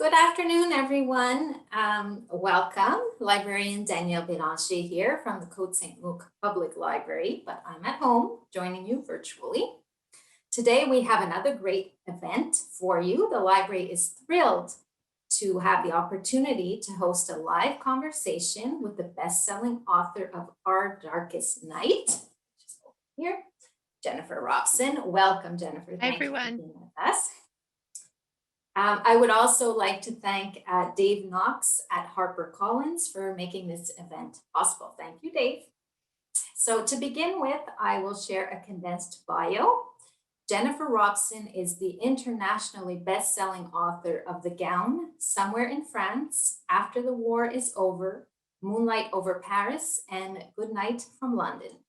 Good afternoon, everyone. Welcome. Librarian Danielle Bélanger here from the Cote-Saint-Luc Public Library, but I'm at home joining you virtually. Today, we have another great event for you. The library is thrilled to have the opportunity to host a live conversation with the best-selling author of Our Darkest Night, which is over here, Jennifer Robson. Welcome, Jennifer. Hi, Thank you for everyone. being with us. I would also like to thank Dave Knox at HarperCollins for making this event possible. Thank you, Dave. So to begin with, I will share a condensed bio. Jennifer Robson is the internationally best-selling author of The Gown, Somewhere in France, After the War is Over, Moonlight over Paris, and Good Night from London.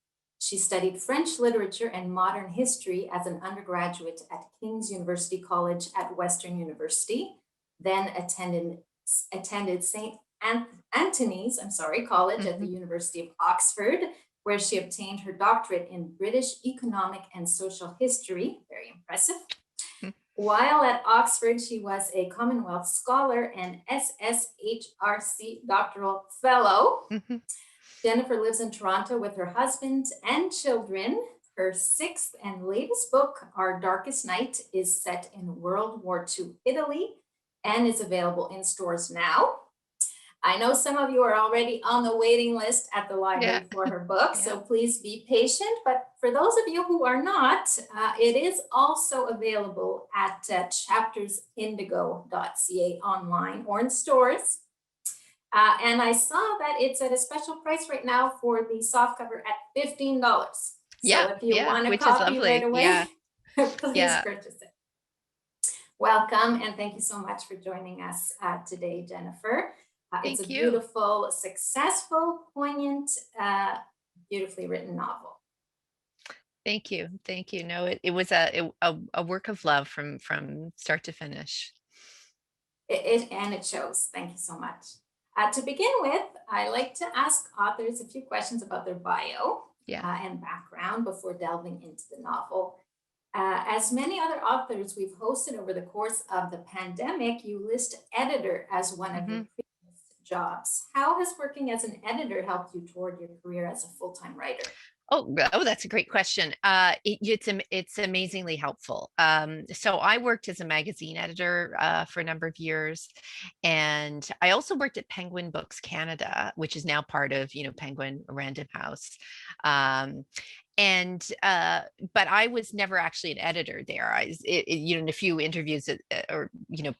She studied French literature and modern history as an undergraduate at King's University College at Western University, then attended St. Antony's, College at the University of Oxford, where she obtained her doctorate in British economic and social history. Very impressive. While at Oxford, she was a Commonwealth Scholar and SSHRC doctoral fellow. Jennifer lives in Toronto with her husband and children. Her sixth and latest book, Our Darkest Night, is set in World War II Italy and is available in stores now. I know some of you are already on the waiting list at the library for her book, so please be patient. But for those of you who are not, it is also available at chaptersindigo.ca online or in stores. And I saw that it's at a special price right now for the softcover at $15. So if you want a copy right away, please purchase it. Welcome, and thank you so much for joining us today, Jennifer. It's a beautiful, successful, poignant, beautifully written novel. Thank you. No, it was a work of love from start to finish. It shows. Thank you so much. To begin with, I like to ask authors a few questions about their bio and background before delving into the novel. As many other authors we've hosted over the course of the pandemic, you list editor as one of your previous jobs. How has working as an editor helped you toward your career as a full-time writer? Oh, that's a great question. It's amazingly helpful. So I worked as a magazine editor for a number of years, and I also worked at Penguin Books Canada, which is now part of Penguin Random House. But I was never actually an editor there. In a few interviews or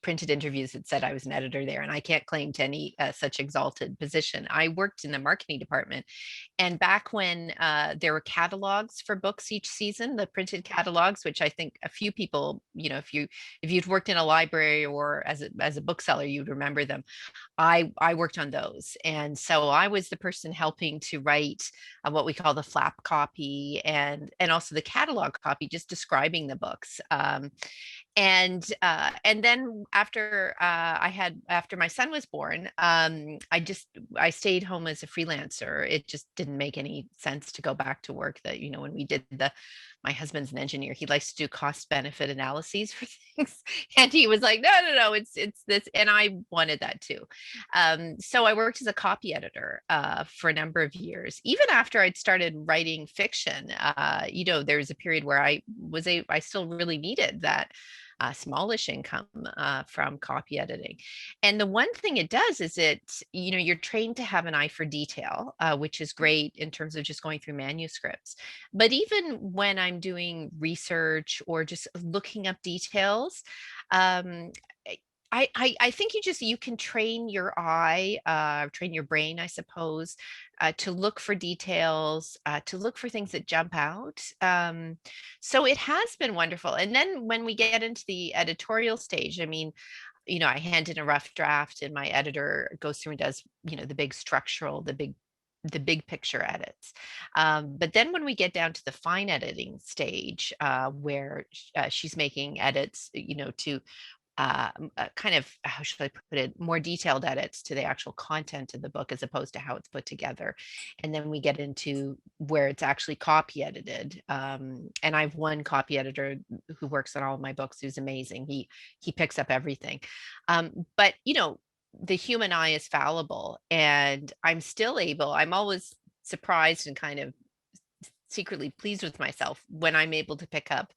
printed interviews, it said I was an editor there, and I can't claim to any such exalted position. I worked in the marketing department, and back when there were catalogs for books each season, the printed catalogs, which I think a few people, if you'd worked in a library or as a bookseller, you'd remember them. I worked on those, and so I was the person helping to write what we call the flap copy and also the catalog copy, just describing the books. And then after my son was born, I stayed home as a freelancer. It just didn't make any sense to go back to work. That when we did my husband's an engineer. He likes to do cost benefit analyses for things, and he was like, no, it's this, and I wanted that too. So I worked as a copy editor for a number of years. Even after I'd started writing fiction, there was a period where I still really needed that smallish income from copy editing. And the one thing it does is you're trained to have an eye for detail, which is great in terms of just going through manuscripts. But even when I'm doing research or just looking up details, I think you can train your eye, train your brain, I suppose, to look for details, to look for things that jump out. So it has been wonderful. And then when we get into the editorial stage, I hand in a rough draft and my editor goes through and does, the big structural, the big picture edits. But then when we get down to the fine editing stage, where she's making edits, to kind of, how should I put it, more detailed edits to the actual content of the book as opposed to how it's put together. And then we get into where it's actually copy edited. And I've one copy editor who works on all of my books, who's amazing. He picks up everything. But the human eye is fallible, and I'm always surprised and kind of secretly pleased with myself when I'm able to pick up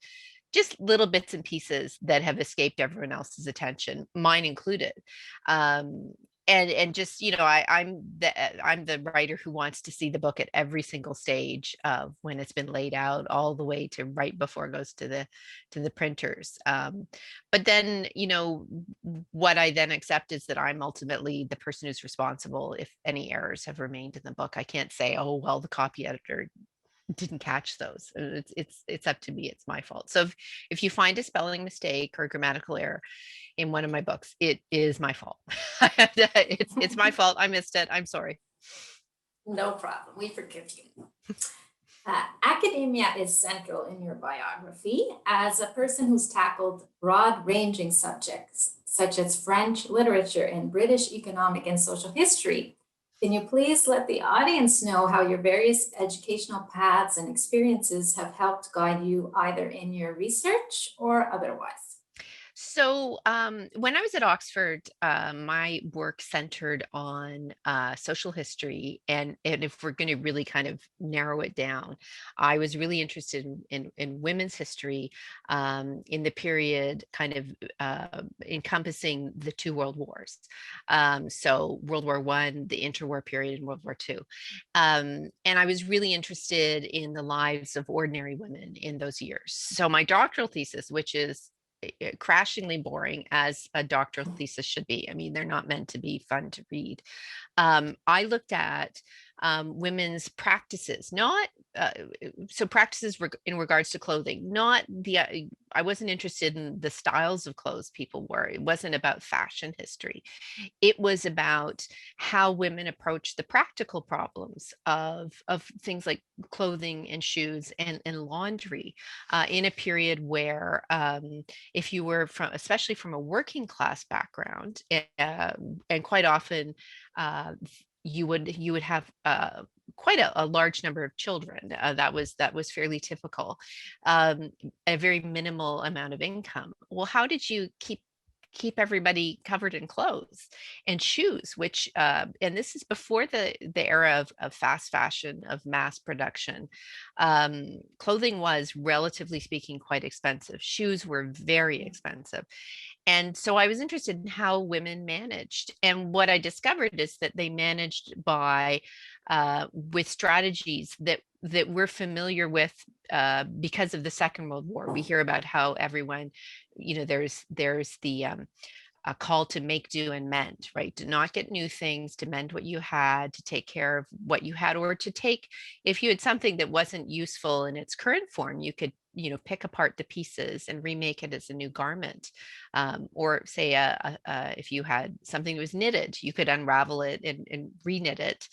just little bits and pieces that have escaped everyone else's attention, mine included. And just, I'm the writer who wants to see the book at every single stage of when it's been laid out, all the way to right before it goes to the printers. But then, what I then accept is that I'm ultimately the person who's responsible if any errors have remained in the book. I can't say, oh well, the copy editor didn't catch those. It's up to me. It's my fault. So if you find a spelling mistake or grammatical error in one of my books, it is my fault. It's my fault. I missed it. I'm sorry. No problem. We forgive you. Academia is central in your biography as a person who's tackled broad-ranging subjects such as French literature and British economic and social history. Can you please let the audience know how your various educational paths and experiences have helped guide you either in your research or otherwise? So when I was at Oxford, my work centered on social history, and if we're going to really kind of narrow it down, I was really interested in women's history in the period kind of encompassing the two world wars. So World War One, the interwar period, and World War Two. And I was really interested in the lives of ordinary women in those years. So my doctoral thesis, which is crashingly boring as a doctoral thesis should be. I mean, they're not meant to be fun to read. I looked at women's practices, not so practices in regards to clothing, not the I wasn't interested in the styles of clothes people wore. It wasn't about fashion history. It was about how women approach the practical problems of things like clothing and shoes and laundry in a period where if you were from, especially from a working class background, and quite often you would have quite a large number of children. That was fairly typical. A very minimal amount of income. Well, how did you keep everybody covered in clothes and shoes, which and this is before the era of fast fashion, of mass production. Clothing was, relatively speaking, quite expensive. Shoes were very expensive. And so I was interested in how women managed. And what I discovered is that they managed by with strategies that we're familiar with because of the Second World War. We hear about how everyone, there's the a call to make do and mend, right? To not get new things, to mend what you had, to take care of what you had, or to take, if you had something that wasn't useful in its current form, you could, pick apart the pieces and remake it as a new garment. Or say, if you had something that was knitted, you could unravel it and reknit it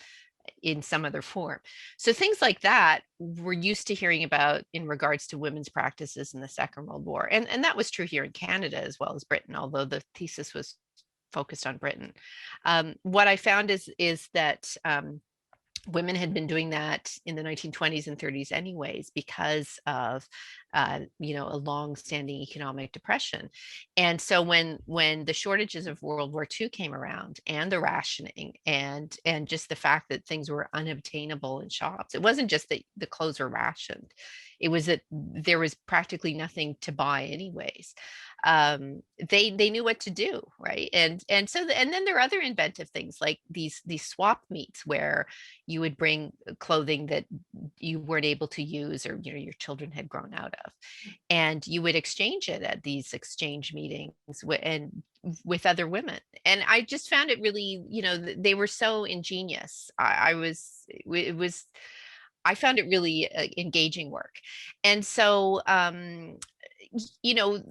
in some other form. So things like that we're used to hearing about in regards to women's practices in the Second World War. And that was true here in Canada as well as Britain, although the thesis was focused on Britain. What I found is that women had been doing that in the 1920s and 30s anyways, because of a long-standing economic depression. And so when the shortages of World War II came around, and the rationing, and just the fact that things were unobtainable in shops, it wasn't just that the clothes were rationed, it was that there was practically nothing to buy anyways. They knew what to do, right? And then there are other inventive things like these swap meets, where you would bring clothing that you weren't able to use, or your children had grown out of, and you would exchange it at these exchange meetings with other women. And I just found it really, they were so ingenious. I found it really engaging work. And so you know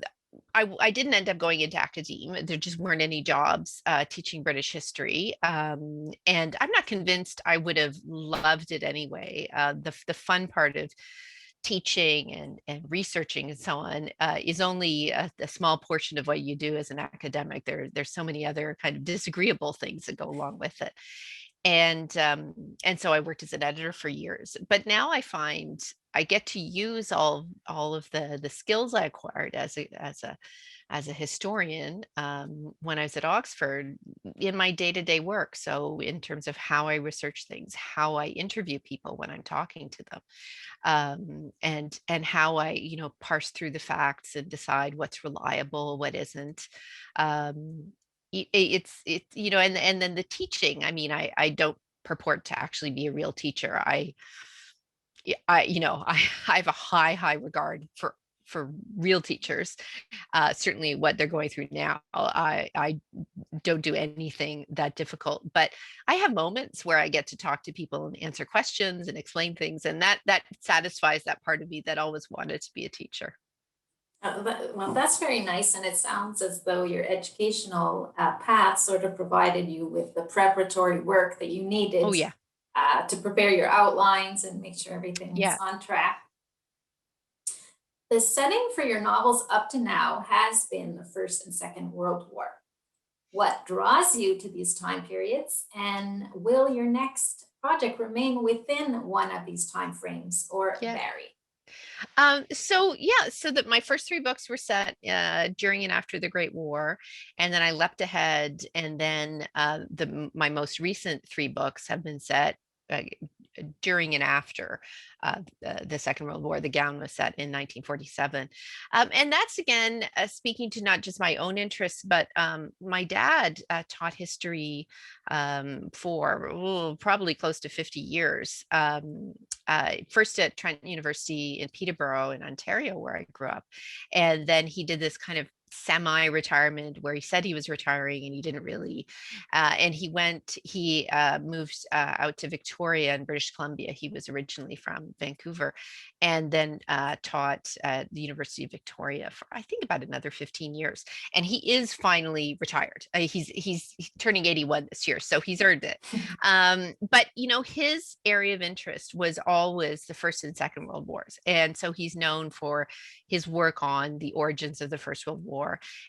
I didn't end up going into academia. There just weren't any jobs teaching British history. And I'm not convinced I would have loved it anyway. The fun part of teaching and researching and so on is only a small portion of what you do as an academic. There's so many other kind of disagreeable things that go along with it. And so I worked as an editor for years, but now I find I get to use all of the skills I acquired as a historian when I was at Oxford in my day-to-day work. So in terms of how I research things, how I interview people when I'm talking to them, and how I, parse through the facts and decide what's reliable, what isn't. And then the teaching. I mean, I don't purport to actually be a real teacher. I have a high regard for real teachers. Certainly what they're going through now, I don't do anything that difficult, but I have moments where I get to talk to people and answer questions and explain things, and that satisfies that part of me that always wanted to be a teacher. Well, that's very nice, and it sounds as though your educational path sort of provided you with the preparatory work that you Oh needed yeah. to prepare your outlines and make sure everything was Yeah. on track. The setting for your novels up to now has been the First and Second World War. What draws you to these time periods, and will your next project remain within one of these time frames or Yeah. vary? So that my first three books were set during and after the Great War, and then I leapt ahead, and then my most recent three books have been set uh, during and after the Second World War. The Gown was set in 1947, and that's again speaking to not just my own interests, but my dad taught history for probably close to 50 years. First at Trent University in Peterborough in Ontario, where I grew up. And then he did this kind of semi-retirement where he said he was retiring and he didn't really. And he moved out to Victoria in British Columbia. He was originally from Vancouver, and then taught at the University of Victoria for I think about another 15 years. And he is finally retired. He's turning 81 this year, so he's earned it. But his area of interest was always the First and Second World Wars, and so he's known for his work on the origins of the First World War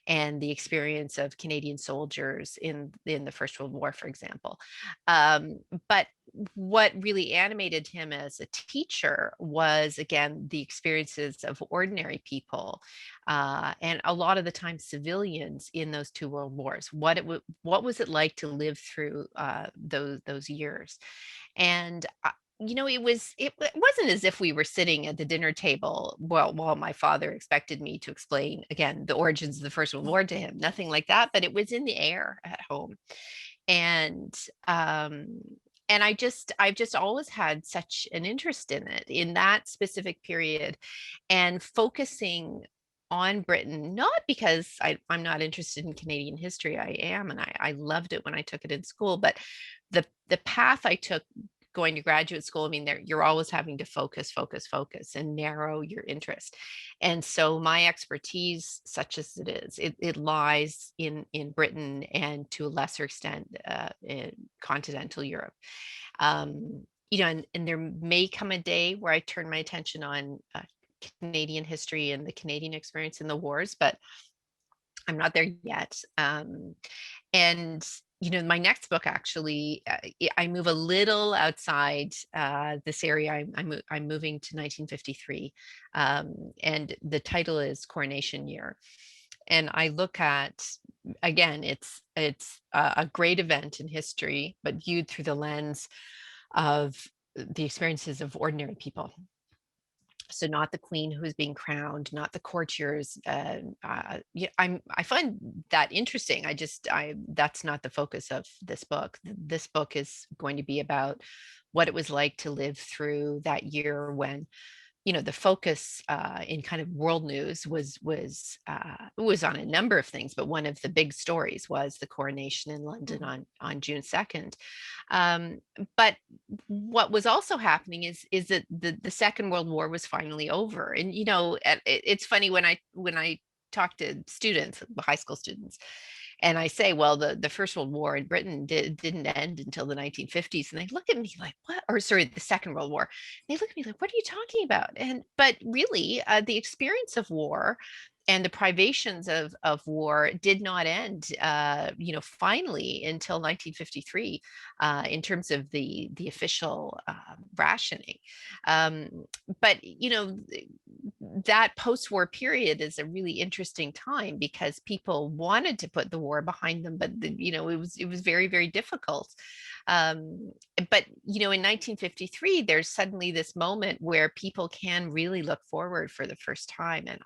and the experience of Canadian soldiers in the First World War, for example. But what really animated him as a teacher was again the experiences of ordinary people, and a lot of the time civilians in those two world wars. What was it like to live through those years? And it wasn't as if we were sitting at the dinner table while my father expected me to explain again the origins of the First World War to him. Nothing like that, but it was in the air at home. And um and I've just always had such an interest in it, in that specific period, and focusing on Britain, not because I'm not interested in Canadian history. I am, and I loved it when I took it in school, but the path I took going to graduate school, I mean, you're always having to focus and narrow your interest. And so my expertise, such as it is, it lies in Britain and to a lesser extent in continental Europe. And there may come a day where I turn my attention on Canadian history and the Canadian experience in the wars, but I'm not there yet. And my next book actually, I move a little outside this area. I'm moving to 1953, and the title is Coronation Year. And I look at, again, it's a great event in history, but viewed through the lens of the experiences of ordinary people. So not the queen who's being crowned, not the courtiers. Yeah, I find that interesting. That's not the focus of this book. This book is going to be about what it was like to live through that year when the focus in kind of world news was on a number of things, but one of the big stories was the coronation in London on June 2nd. But what was also happening is that the Second World War was finally over. And it's funny when I talk to students, high school students, And I say, well, the First World War in Britain didn't end until the 1950s. And they look at me like, what? Or sorry, the Second World War. They look at me like, what are you talking about? But really, the experience of war and the privations of war did not end, finally until 1953, in terms of the official rationing. But that post-war period is a really interesting time because people wanted to put the war behind them, but it was very, very difficult. But in 1953, there's suddenly this moment where people can really look forward for the first time, and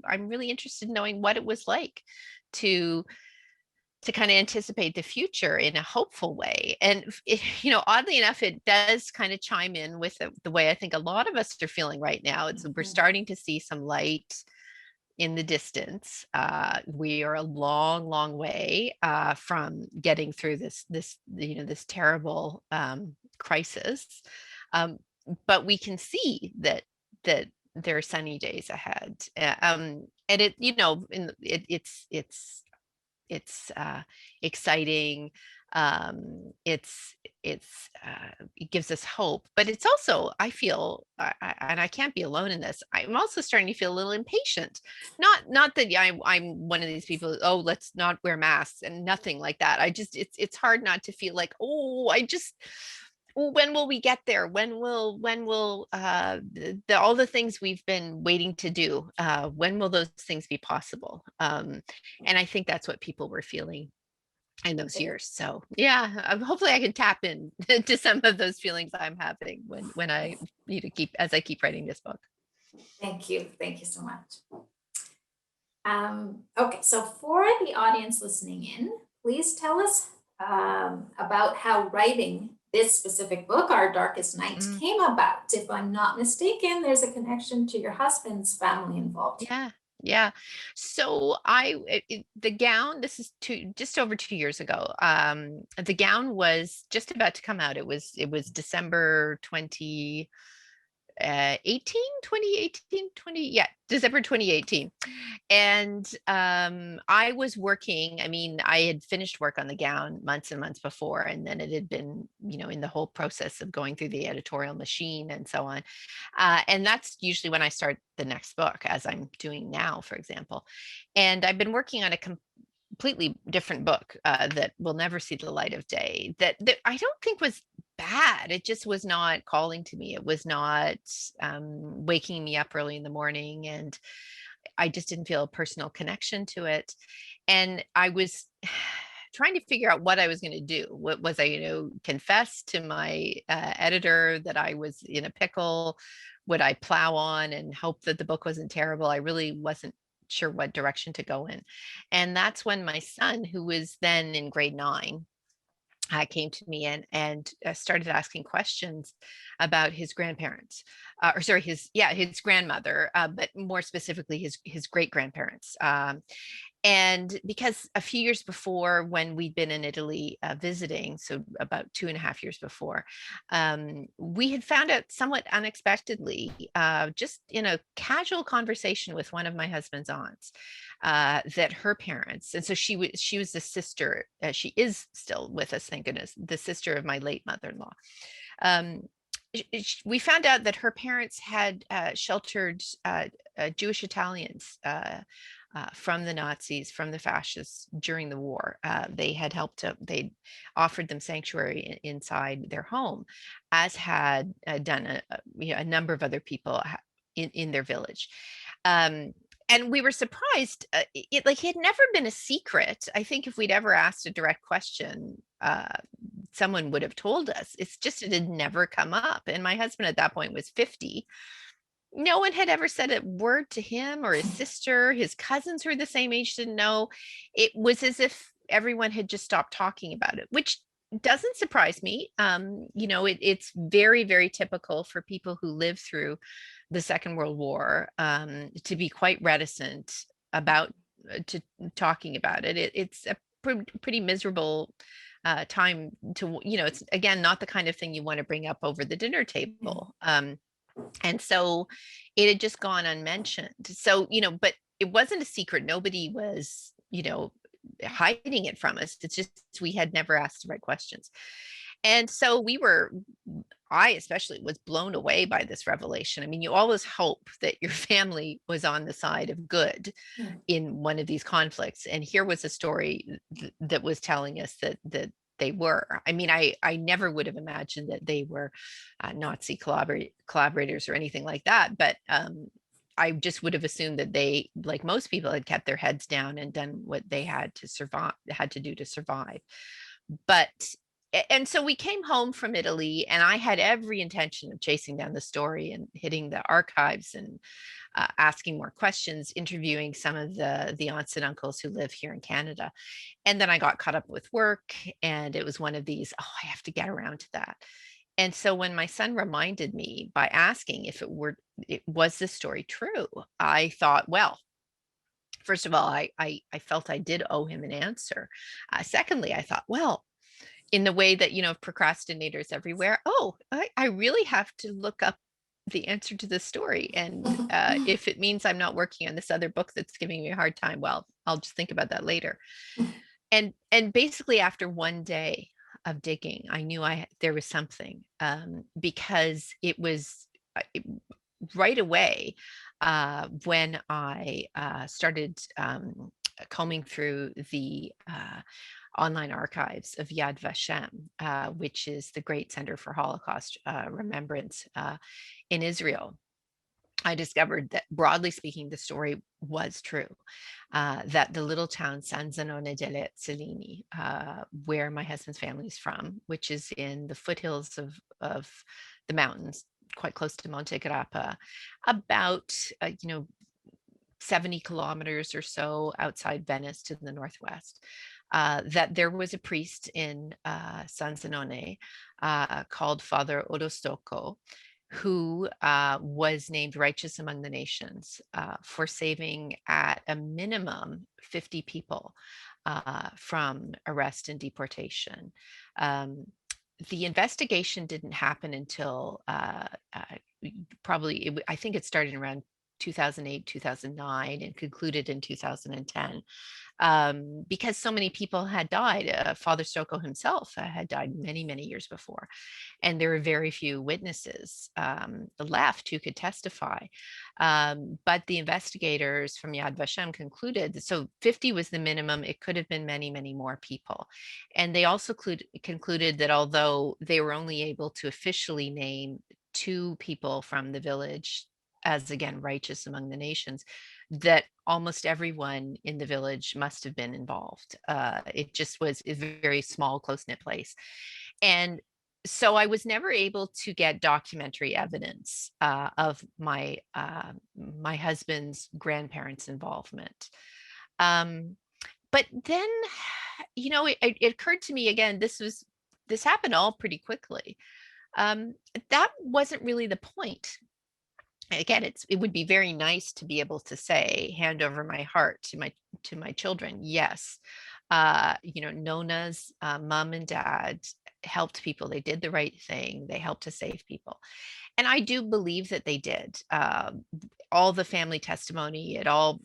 I'm really interested in knowing what it was like to kind of anticipate the future in a hopeful way. And oddly enough, it does kind of chime in with the way I think a lot of us are feeling right now. We're starting to see some light in the distance. We are a long, long way from getting through this terrible crisis. But we can see that there are sunny days ahead. And it's exciting. It gives us hope, but it's also, I feel, and I can't be alone in this, I'm also starting to feel a little impatient. Not that I'm one of these people, oh, let's not wear masks and nothing like that. It's hard not to feel like, oh, when will we get there? When will all the things we've been waiting to do, when will those things be possible? And I think that's what people were feeling in those years. So yeah, hopefully I can tap in to some of those feelings I'm having when I keep writing this book. Thank you. Thank you so much. Okay, so for the audience listening in, please tell us about how writing this specific book, Our Darkest Night, came about. If I'm not mistaken, there's a connection to your husband's family involved. Yeah. So the gown, this is just over 2 years ago. The gown was just about to come out. It was December 2018, December 2018. And I was working, I had finished work on the gown months and months before, and then it had been, in the whole process of going through the editorial machine and so on. And that's usually when I start the next book, as I'm doing now, for example. And I've been working on a completely different book that will never see the light of day, that I don't think was bad. It just was not calling to me. It was not waking me up early in the morning, and I just didn't feel a personal connection to it. And I was trying to figure out what I was going to do. What was I, confess to my editor that I was in a pickle? Would I plow on and hope that the book wasn't terrible? I really wasn't sure what direction to go in. And that's when my son, who was then in grade 9, came to me and started asking questions about his grandparents, or sorry, his grandmother, but more specifically his great grandparents. And because a few years before, when we'd been in Italy visiting, so about 2.5 years before, we had found out somewhat unexpectedly, just in a casual conversation with one of my husband's aunts, that her parents, and so she was the sister, she is still with us, thank goodness, the sister of my late mother-in-law. We found out that her parents had sheltered Jewish Italians from the Nazis, from the fascists during the war. They had they offered them sanctuary inside their home, as had done a number of other people in their village. And we were surprised. It had never been a secret. I think if we'd ever asked a direct question, someone would have told us. It's just, it had never come up. And my husband at that point was 50. No one had ever said a word to him or his sister. His cousins who were the same age didn't know. It was as if everyone had just stopped talking about it, which doesn't surprise me. It's very, very typical for people who live through the Second World War to be quite reticent about to talking about it. It's a pretty miserable time to, it's again not the kind of thing you want to bring up over the dinner table. And so it had just gone unmentioned. So, but it wasn't a secret. Nobody was, hiding it from us. It's just we had never asked the right questions. And so I especially was blown away by this revelation. I mean, you always hope that your family was on the side of good in one of these conflicts. And here was a story that was telling us that they were. I mean, I never would have imagined that they were Nazi collaborators or anything like that. But I just would have assumed that they, like most people, had kept their heads down and done what they had to do to survive. But and so we came home from Italy, and I had every intention of chasing down the story and hitting the archives and asking more questions, interviewing some of the aunts and uncles who live here in Canada. And then I got caught up with work, and it was one of these, oh, I have to get around to that. And so when my son reminded me by asking if was this story true, I thought, well, first of all, I felt I did owe him an answer. Secondly, I thought, well, in the way that, procrastinators everywhere, oh, I really have to look up the answer to this story. And if it means I'm not working on this other book that's giving me a hard time, well, I'll just think about that later. And basically after one day of digging, I knew there was something, because it was right away when I started combing through the online archives of Yad Vashem, which is the Great Center for Holocaust Remembrance in Israel. I discovered that, broadly speaking, the story was true, that the little town San Zenone delle Cellini, where my husband's family is from, which is in the foothills of the mountains, quite close to Monte Grappa, about 70 kilometers or so outside Venice to the northwest, that there was a priest in San Zenone called Father Odostocco, who was named righteous among the nations for saving at a minimum 50 people from arrest and deportation. The investigation didn't happen until probably, I think it started around 2008, 2009, and concluded in 2010. Because so many people had died. Father Stocco himself had died many, many years before. And there were very few witnesses left who could testify. But the investigators from Yad Vashem concluded that, so 50 was the minimum. It could have been many, many more people. And they also concluded that although they were only able to officially name 2 people from the village as, again, righteous among the nations, that almost everyone in the village must have been involved. It just was a very small, close-knit place. And so I was never able to get documentary evidence of my husband's grandparents' involvement. But then, it occurred to me again, this happened all pretty quickly. That wasn't really the point. Again, it would be very nice to be able to say, hand over my heart to my children. Yes, Nona's mom and dad helped people. They did the right thing. They helped to save people, and I do believe that they did. All the family testimony, it all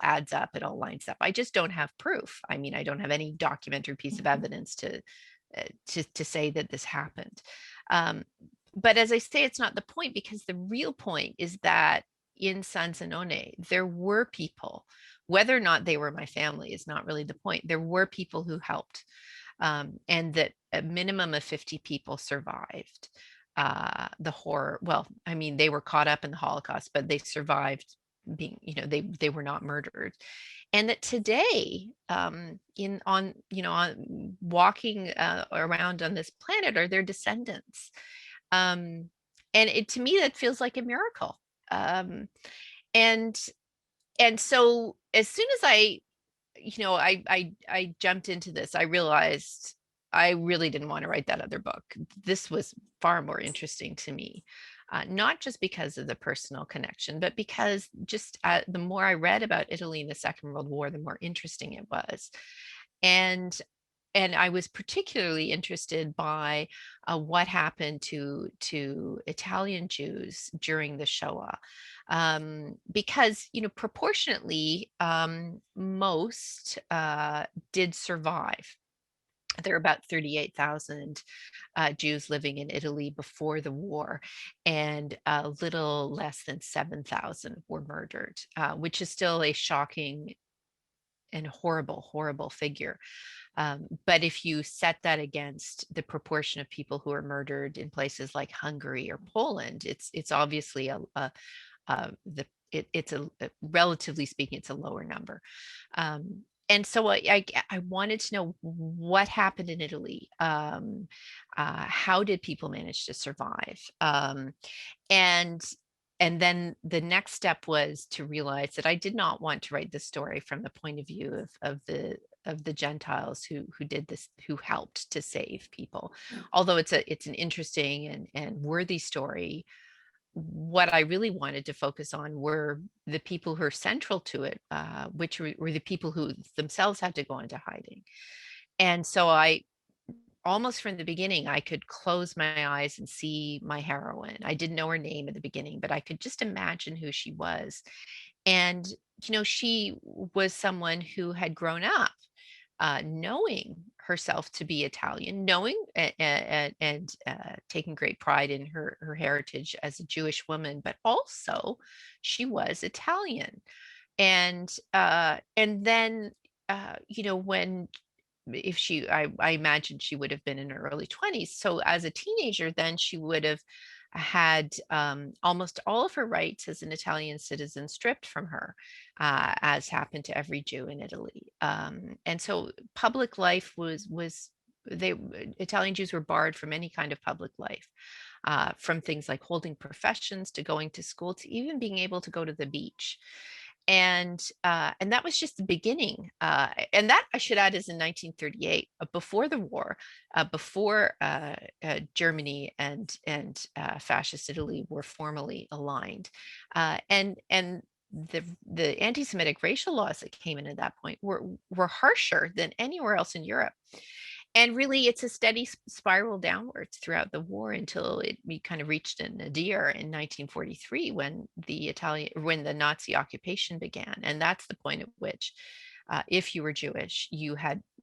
adds up. It all lines up. I just don't have proof. I mean, I don't have any documentary piece of evidence to say that this happened. But as I say, it's not the point, because the real point is that in San Zenone, there were people, whether or not they were my family is not really the point. There were people who helped, and that a minimum of 50 people survived the horror. Well, I mean, they were caught up in the Holocaust, but they survived being, they were not murdered. And that today, on walking around on this planet are their descendants. And to me, that feels like a miracle. And so as soon as I jumped into this, I realized I really didn't want to write that other book. This was far more interesting to me, not just because of the personal connection, but because just the more I read about Italy in the Second World War, the more interesting it was. And and I was particularly interested by what happened to Italian Jews during the Shoah, because proportionately most did survive. There are about 38,000 Jews living in Italy before the war, and a little less than 7,000 were murdered, which is still a shocking and horrible, horrible figure. But if you set that against the proportion of people who are murdered in places like Hungary or Poland, it's obviously it's relatively speaking, it's a lower number. And so I wanted to know what happened in Italy. How did people manage to survive? And and then the next step was to realize that I did not want to write the story from the point of view of the Gentiles who did this, who helped to save people. Although it's an interesting and worthy story, what I really wanted to focus on were the people who are central to it, which were the people who themselves had to go into hiding. And so I almost from the beginning, I could close my eyes and see my heroine. I didn't know her name at the beginning, but I could just imagine who she was. And, she was someone who had grown up knowing herself to be Italian, knowing and taking great pride in her heritage as a Jewish woman, but also she was Italian. And then when if she I imagine she would have been in her early 20s. So as a teenager, then she would have had almost all of her rights as an Italian citizen stripped from her, as happened to every Jew in Italy. And so public life was they Italian Jews were barred from any kind of public life, from things like holding professions to going to school to even being able to go to the beach. And that was just the beginning. And that, I should add, is in 1938, before the war, before Germany and fascist Italy were formally aligned. And the anti-Semitic racial laws that came in at that point were harsher than anywhere else in Europe. And really, it's a steady spiral downwards throughout the war until we kind of reached a nadir in 1943 when the Nazi occupation began. And that's the point at which, if you were Jewish,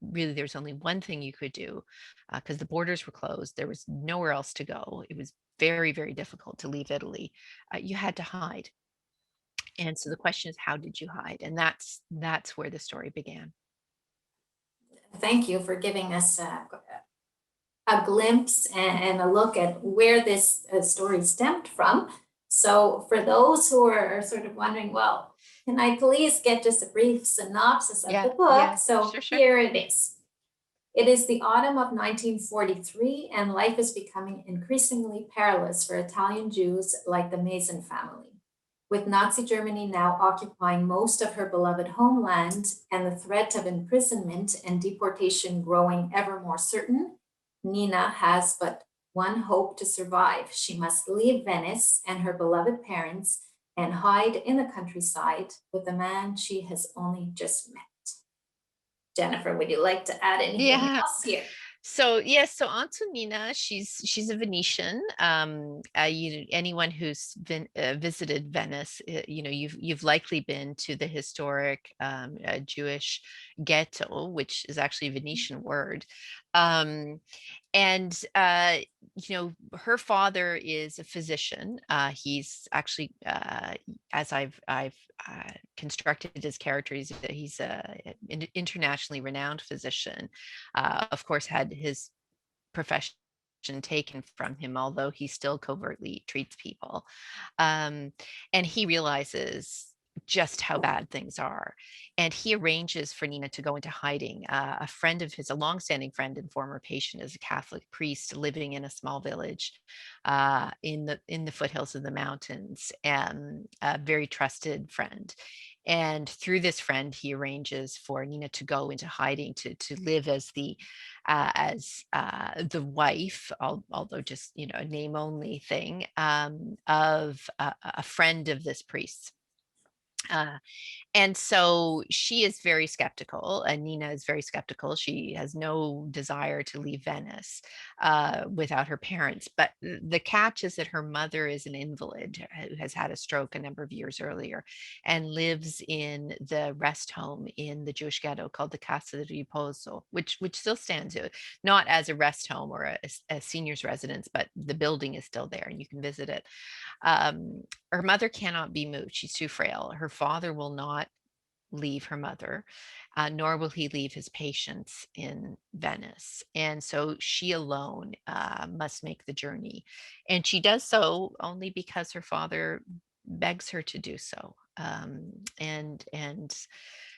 there's only one thing you could do, because the borders were closed. There was nowhere else to go. It was very, very difficult to leave Italy. You had to hide. And so the question is, how did you hide? And that's where the story began. Thank you for giving us a glimpse and a look at where this story stemmed from. So for those who are sort of wondering, well, can I please get just a brief synopsis of the Yeah, book? yeah, So sure, sure. here it is. It is the autumn of 1943, and life is becoming increasingly perilous for Italian Jews like the Mason family. With Nazi Germany now occupying most of her beloved homeland and the threat of imprisonment and deportation growing ever more certain, Nina has but one hope to survive. She must leave Venice and her beloved parents and hide in the countryside with a man she has only just met. Jennifer, would you like to add anything Yeah. else here? So yes, so Antonina, she's a Venetian. Anyone who's visited Venice, you've likely been to the historic Jewish ghetto, which is actually a Venetian word. Um, and her father is a physician. He's actually, as I've constructed his character, he's an internationally renowned physician. Of course, had his profession taken from him, although he still covertly treats people. And he realizes just how bad things are. And he arranges for Nina to go into hiding. A friend of his, a longstanding friend and former patient, is a Catholic priest living in a small village in the foothills of the mountains, and a very trusted friend. And through this friend, he arranges for Nina to go into hiding, to live as the wife, although just a name only thing, of a friend of this priest. Uh, and so she is very skeptical, and Nina is very skeptical. She has no desire to leave Venice without her parents. But the catch is that her mother is an invalid who has had a stroke a number of years earlier and lives in the rest home in the Jewish ghetto called the Casa di Riposo, which still stands, not as a rest home or a senior's residence, but the building is still there and you can visit it. Um, Her mother cannot be moved. She's too frail. Her father will not leave her mother, nor will he leave his patients in Venice. And so she alone must make the journey. And she does so only because her father begs her to do so. And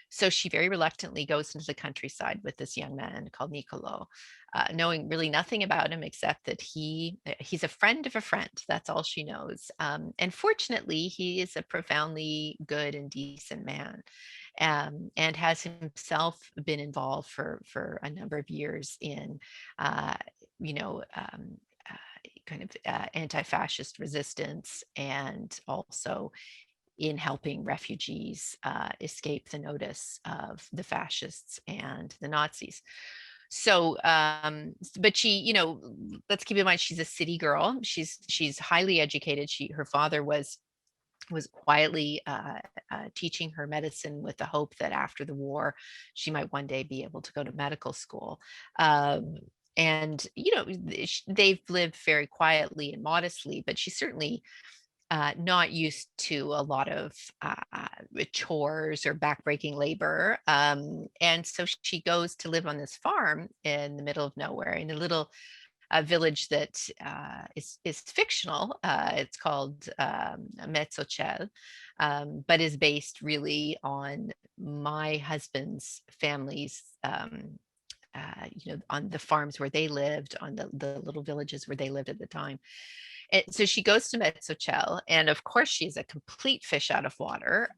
so she very reluctantly goes into the countryside with this young man called Niccolo, knowing really nothing about him except that he's a friend of a friend. That's all she knows. And fortunately, he is a profoundly good and decent man, and has himself been involved for a number of years in, uh, you know. Kind of anti-fascist resistance, and also in helping refugees escape the notice of the fascists and the Nazis. So, but she, let's keep in mind she's a city girl. She's highly educated. Her father was quietly teaching her medicine with the hope that after the war she might one day be able to go to medical school. And they've lived very quietly and modestly, but she's certainly not used to a lot of chores or backbreaking labor. And so she goes to live on this farm in the middle of nowhere in a little village that is fictional. It's called Mezzochel, but is based really on my husband's family's. On the farms where they lived, on the little villages where they lived at the time. And so she goes to Mezzochel, and of course she's a complete fish out of water.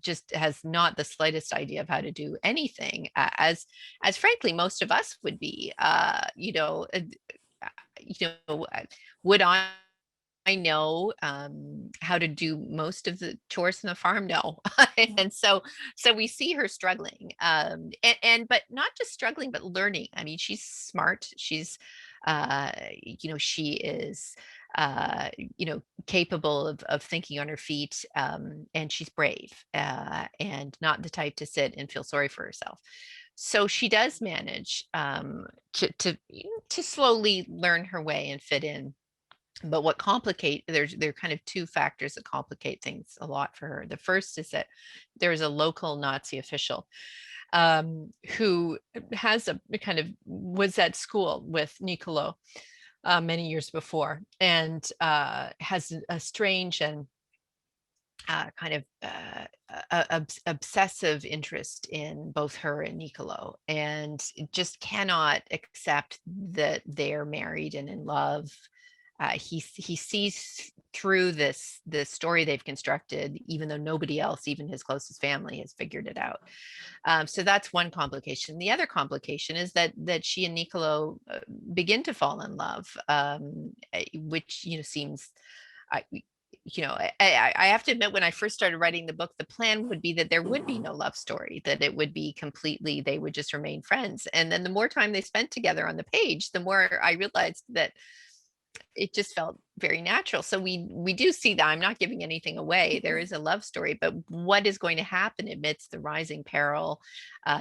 Just has not the slightest idea of how to do anything, as frankly most of us would be. Would I know how to do most of the chores in the farm? No. And so we see her struggling, and but not just struggling, but learning. I mean, she's smart. She is capable of thinking on her feet, and she's brave, and not the type to sit and feel sorry for herself. So she does manage to slowly learn her way and fit in. But there are kind of two factors that complicate things a lot for her. The first is that there's a local Nazi official who has a kind of was at school with Niccolo many years before, and has a strange and kind of obsessive interest in both her and Niccolo, and just cannot accept that they're married and in love. He sees through this story they've constructed, even though nobody else, even his closest family, has figured it out. So that's one complication. The other complication is that she and Niccolo begin to fall in love, which seems. I, I have to admit, when I first started writing the book, the plan would be that there would be no love story, that it would be completely, they would just remain friends. And then the more time they spent together on the page, the more I realized that it just felt very natural. So we do see that. I'm not giving anything away. There is a love story, but what is going to happen amidst the rising peril,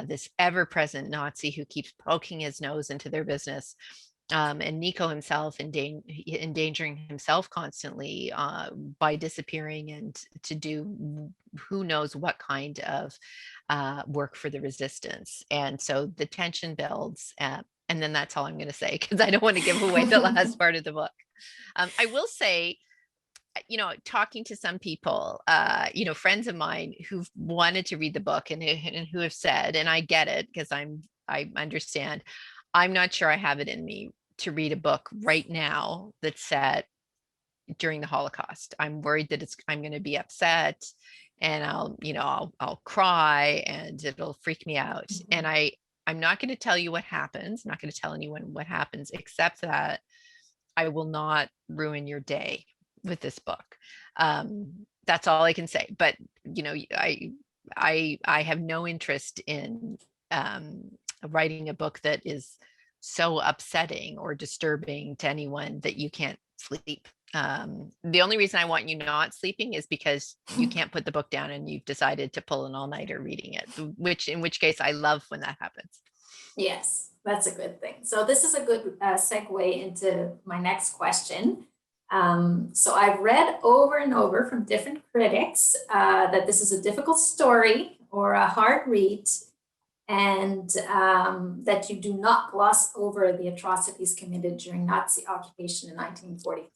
this ever-present Nazi who keeps poking his nose into their business, and Nico himself endangering himself constantly by disappearing and to do who knows what kind of work for the resistance. And so the tension builds. And then that's all I'm going to say, because I don't want to give away the last part of the book. I will say, talking to some people, friends of mine who've wanted to read the book and who have said, and I get it because I understand, I'm not sure I have it in me to read a book right now that's set during the Holocaust. I'm worried that I'm going to be upset, and I'll cry and it'll freak me out. And I'm not going to tell you what happens. I'm not going to tell anyone what happens, except that I will not ruin your day with this book. That's all I can say. But I have no interest in writing a book that is so upsetting or disturbing to anyone that you can't sleep. The only reason I want you not sleeping is because you can't put the book down and you've decided to pull an all-nighter reading it, in which case I love when that happens. Yes, that's a good thing. So this is a good segue into my next question. So I've read over and over from different critics that this is a difficult story or a hard read, and that you do not gloss over the atrocities committed during Nazi occupation in 1943.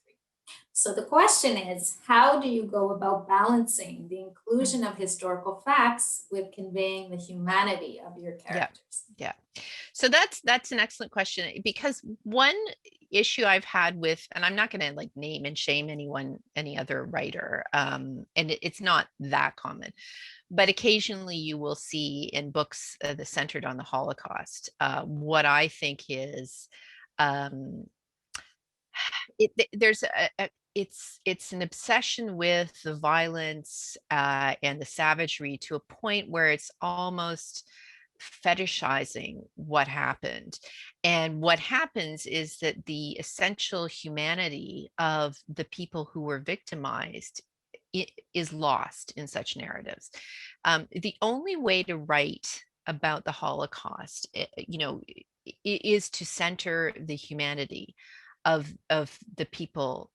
So the question is, how do you go about balancing the inclusion of historical facts with conveying the humanity of your characters? Yeah. So that's an excellent question, because one issue I've had with, and I'm not going to like name and shame any other writer, and it's not that common, but occasionally you will see in books that centered on the Holocaust, what I think is, there's it's an obsession with the violence and the savagery to a point where it's almost fetishizing what happened. And what happens is that the essential humanity of the people who were victimized is lost in such narratives. The only way to write about the Holocaust, is to center the humanity of the people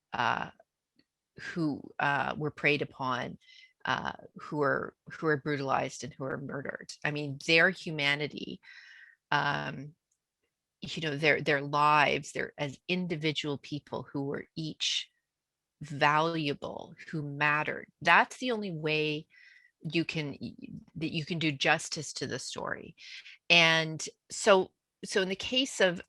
who were preyed upon, who are brutalized and who are murdered. I mean, their humanity, their lives, their as individual people who were each valuable, who mattered. That's the only way you can do justice to the story. And so in the case of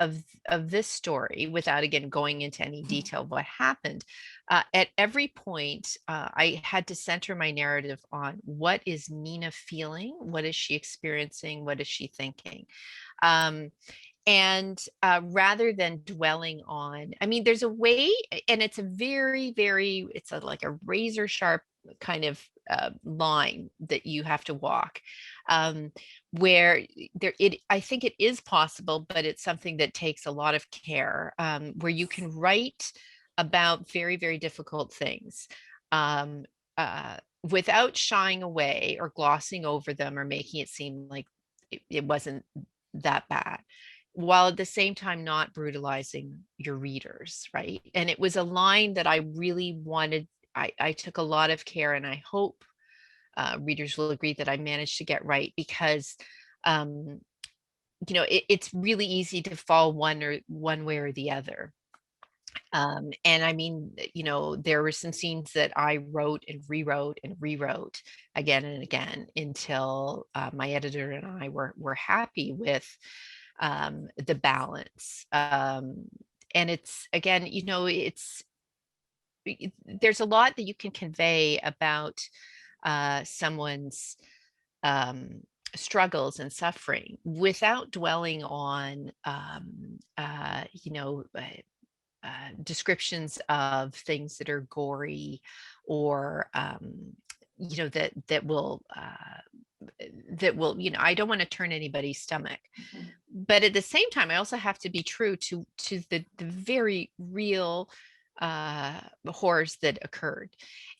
this story, without again going into any detail of what happened, at every point I had to center my narrative on what is Nina feeling, what is she experiencing, what is she thinking, and rather than dwelling on, I mean, there's a way, and it's a very it's like a razor sharp kind of line that you have to walk, where I think it is possible, but it's something that takes a lot of care, where you can write about very difficult things, um, without shying away or glossing over them or making it seem like it wasn't that bad, while at the same time not brutalizing your readers, right? And it was a line that I really wanted. I took a lot of care, and I hope readers will agree that I managed to get right, because it's really easy to fall one way or the other. And I mean, there were some scenes that I wrote and rewrote again and again until my editor and I were happy with the balance. And it's, again, there's a lot that you can convey about someone's struggles and suffering without dwelling on descriptions of things that are gory, or that will I don't want to turn anybody's stomach. Mhm. But at the same time, I also have to be true to the very real horrors that occurred.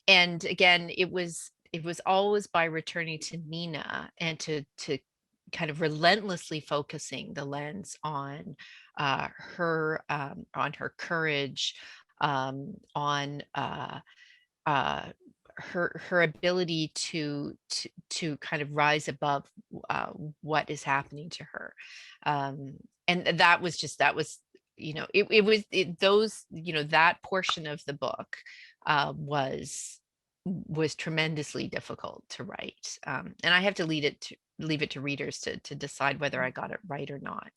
And again, it was always by returning to Nina and to kind of relentlessly focusing the lens on her courage, on her ability to kind of rise above what is happening to her. And that was that portion of the book was tremendously difficult to write, and I have to leave it to readers to decide whether I got it right or not.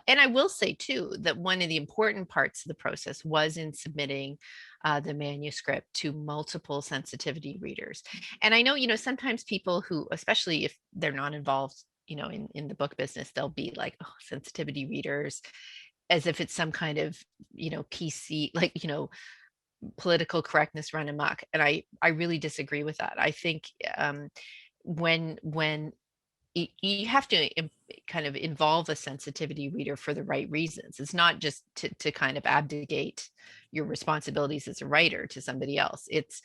And I will say too that one of the important parts of the process was in submitting the manuscript to multiple sensitivity readers. And I know, sometimes people who, especially if they're not involved, in the book business, they'll be like, oh, sensitivity readers, as if it's some kind of, PC, like, political correctness run amok, and I really disagree with that. I think when you have to kind of involve a sensitivity reader for the right reasons. It's not just to kind of abdicate your responsibilities as a writer to somebody else. It's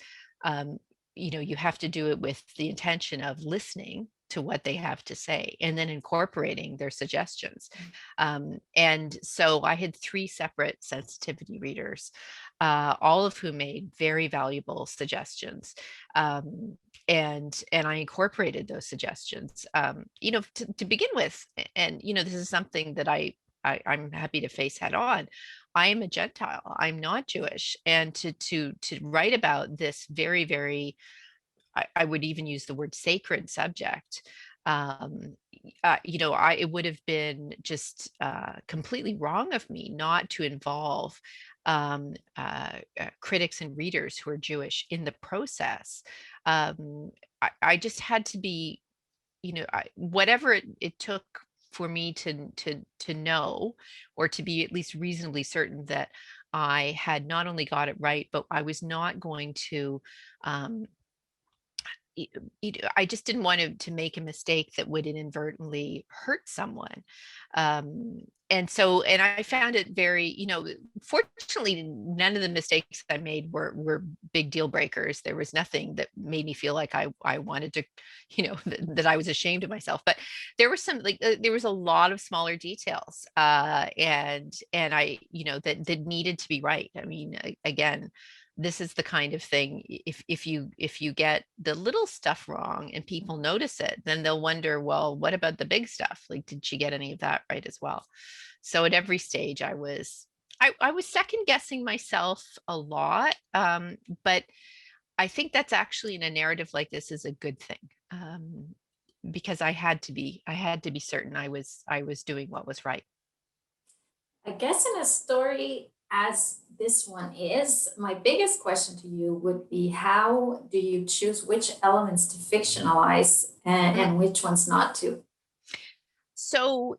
you have to do it with the intention of listening to what they have to say and then incorporating their suggestions. And so I had 3 separate sensitivity readers, all of whom made very valuable suggestions. And I incorporated those suggestions, to begin with. And this is something that I'm happy to face head on. I am a Gentile. I'm not Jewish, and to write about this very, very, I would even use the word sacred subject. It would have been just completely wrong of me not to involve critics and readers who are Jewish in the process. I just had to be, whatever it took for me to know, or to be at least reasonably certain that I had not only got it right, but I was not going to I just didn't want to make a mistake that would inadvertently hurt someone. And I found it very, fortunately, none of the mistakes I made were big deal breakers. There was nothing that made me feel like I wanted to, that I was ashamed of myself. But there was there was a lot of smaller details, and I, that needed to be right. I mean, again, this is the kind of thing, if you get the little stuff wrong and people notice it, then they'll wonder, well, what about the big stuff? Like, did she get any of that right as well? So at every stage I was second guessing myself a lot, but I think that's actually, in a narrative like this, is a good thing, because I had to be certain I was doing what was right. I guess in a story as this one is, my biggest question to you would be, how do you choose which elements to fictionalize and which ones not to? So,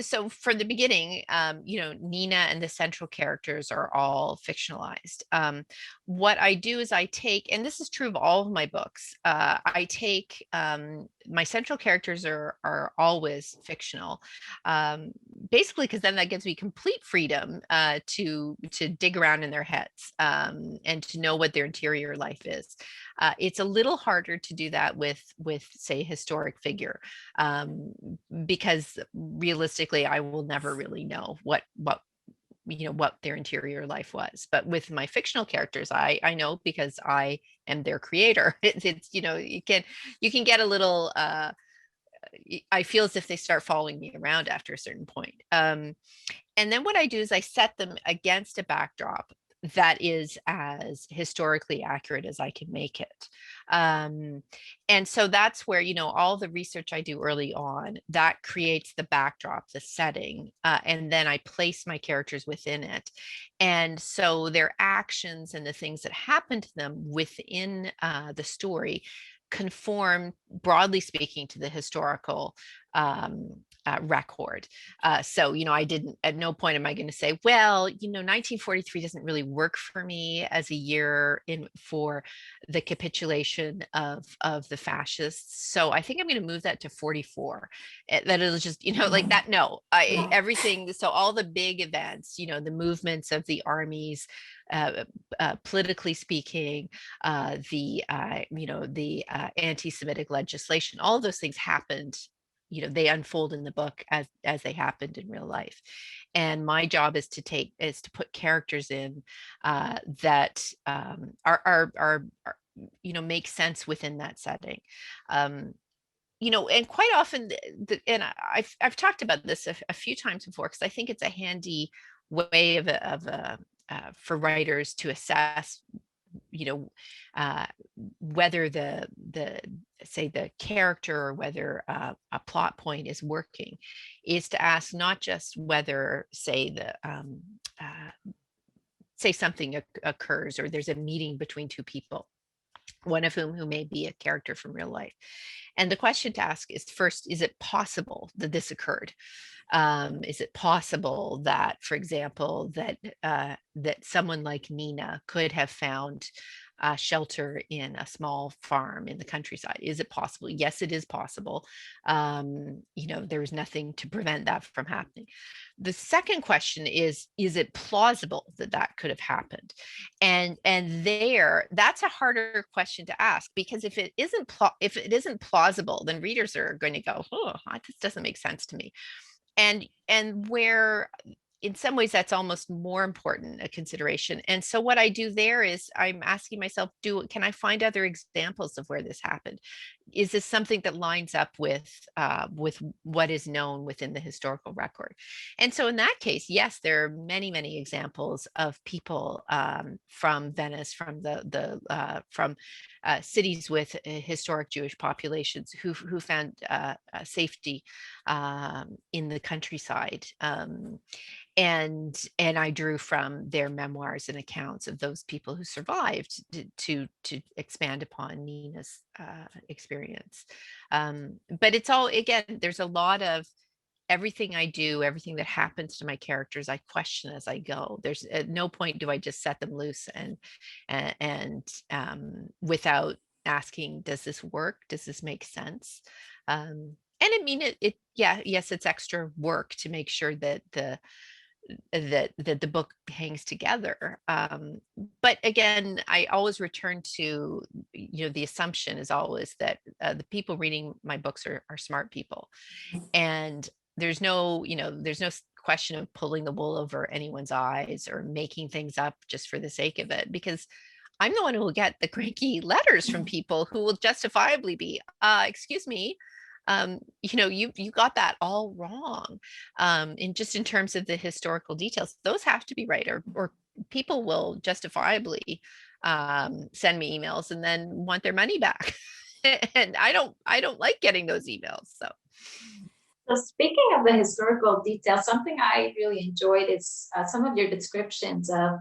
so for the beginning, Nina and the central characters are all fictionalized. What I do is I take, and this is true of all of my books, I take, my central characters are always fictional, basically because then that gives me complete freedom to dig around in their heads, and to know what their interior life is. It's a little harder to do that with say, historic figure, because realistically I will never really know what their interior life was. But with my fictional characters, I know, because I am their creator. It's you can get a little, I feel as if they start following me around after a certain point. And then what I do is I set them against a backdrop that is as historically accurate as I can make it. Um, and so that's where, all the research I do early on, that creates the backdrop, the setting, and then I place my characters within it. And so their actions and the things that happen to them within the story conform, broadly speaking, to the historical record. So, I didn't, at no point am I going to say, well, 1943 doesn't really work for me as a year for the capitulation of the fascists. So I think I'm going to move that to 44. That it'll just, like that. No, Yeah. everything. So all the big events, the movements of the armies, politically speaking, the anti-Semitic legislation, all of those things happened. They unfold in the book as they happened in real life. And my job is to put characters in, that are make sense within that setting. And quite often, and I've talked about this a few times before, because I think it's a handy way for writers to assess, uh, whether the say the character, or whether a plot point is working, is to ask not just whether, say, say something occurs, or there's a meeting between two people, one of whom who may be a character from real life. And the question to ask is, first, is it possible that this occurred? Is it possible that, for example, that someone like Nina could have found shelter in a small farm in the countryside? Is it possible? Yes, it is possible. There's nothing to prevent that from happening. The second question is it plausible that that could have happened? And that's a harder question to ask, because if it isn't plausible, then readers are going to go, oh, this doesn't make sense to me. And where in some ways that's almost more important a consideration. And so what I do there is I'm asking myself, can I find other examples of where this happened? Is this something that lines up with what is known within the historical record? And so in that case, yes, there are many, many examples of people from Venice, from from cities with historic Jewish populations who found safety in the countryside. And I drew from their memoirs and accounts of those people who survived to expand upon Nina's experience. But it's all, again, there's a lot of everything I do, everything that happens to my characters, I question as I go. There's at no point do I just set them loose and without asking, does this work? Does this make sense? And I mean, yes, it's extra work to make sure that the book hangs together. But again, I always return to, the assumption is always that the people reading my books are smart people. And there's no question of pulling the wool over anyone's eyes or making things up just for the sake of it, because I'm the one who will get the cranky letters from people who will justifiably be, excuse me, you got that all wrong. In terms of the historical details, those have to be right, or people will justifiably send me emails and then want their money back. And I don't like getting those emails. So speaking of the historical details, something I really enjoyed is some of your descriptions of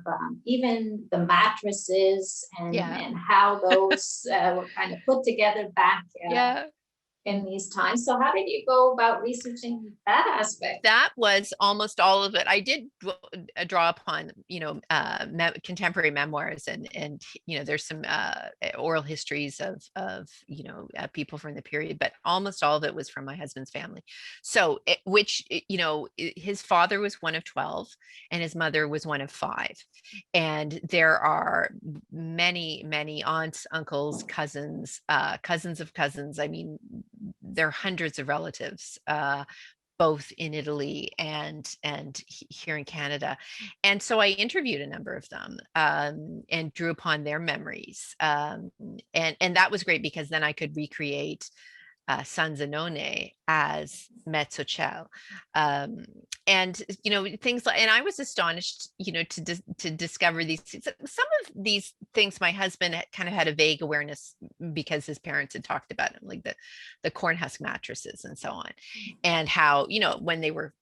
even the mattresses and how those were kind of put together back in these times. So how did you go about researching that aspect? That was almost all of it. I did draw upon, contemporary memoirs and there's some oral histories of people from the period, but almost all of it was from my husband's family. So, his father was one of 12 and his mother was one of 5. And there are many, many aunts, uncles, cousins, cousins of cousins. I mean, there are hundreds of relatives, both in Italy and here in Canada. And so I interviewed a number of them and drew upon their memories. And that was great, because then I could recreate San Zenone as Mezzocell. And things like, and I was astonished to discover these things. Some of these things my husband kind of had a vague awareness, because his parents had talked about him, like the corn husk mattresses and so on, and how when they were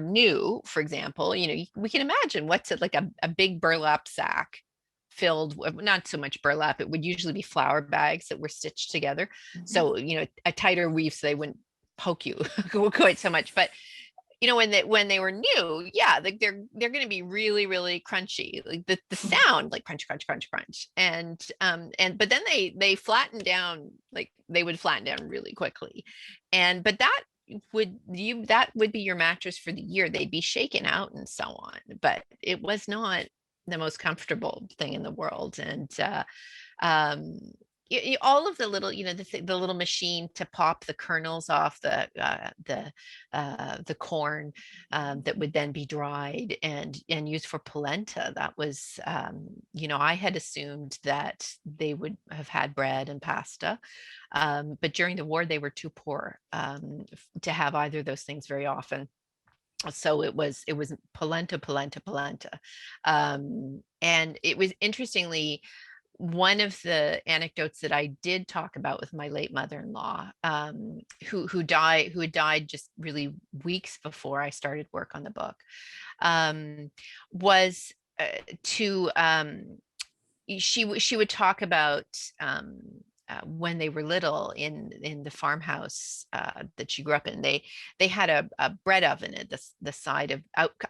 new, for example, we can imagine what's it like, a big burlap sack filled with, not so much burlap, it would usually be flour bags that were stitched together. So a tighter weave, so they wouldn't poke you quite so much. But when they were new, like they're going to be really, really crunchy, like the sound, like crunch, crunch, crunch, crunch. And but then they flatten down, like they would flatten down really quickly. But that would be your mattress for the year. They'd be shaken out and so on, but it was not the most comfortable thing in the world. And all of the little, the little machine to pop the kernels off the corn that would then be dried and used for polenta. That was, I had assumed that they would have had bread and pasta, but during the war they were too poor to have either of those things very often. So it was polenta, polenta, polenta. And it was, interestingly, one of the anecdotes that I did talk about with my late mother-in-law, who had died just really weeks before I started work on the book, was to she would talk about when they were little in the farmhouse that she grew up in. They had a bread oven at the side of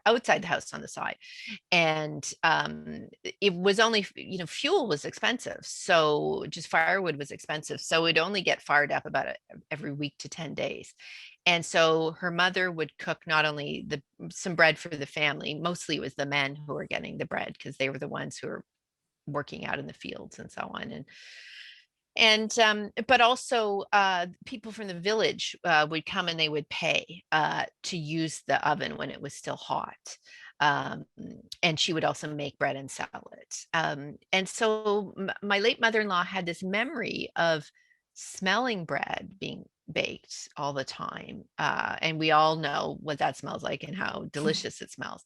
outside the house on the side, and it was only, fuel was expensive, so just firewood was expensive, so it'd only get fired up about every week to 10 days. And so her mother would cook not only some bread for the family, mostly it was the men who were getting the bread because they were the ones who were working out in the fields and so on. And but also people from the village would come and they would pay to use the oven when it was still hot. Um, and she would also make bread and sell it. And so my late mother-in-law had this memory of smelling bread being baked all the time. And we all know what that smells like and how delicious it smells,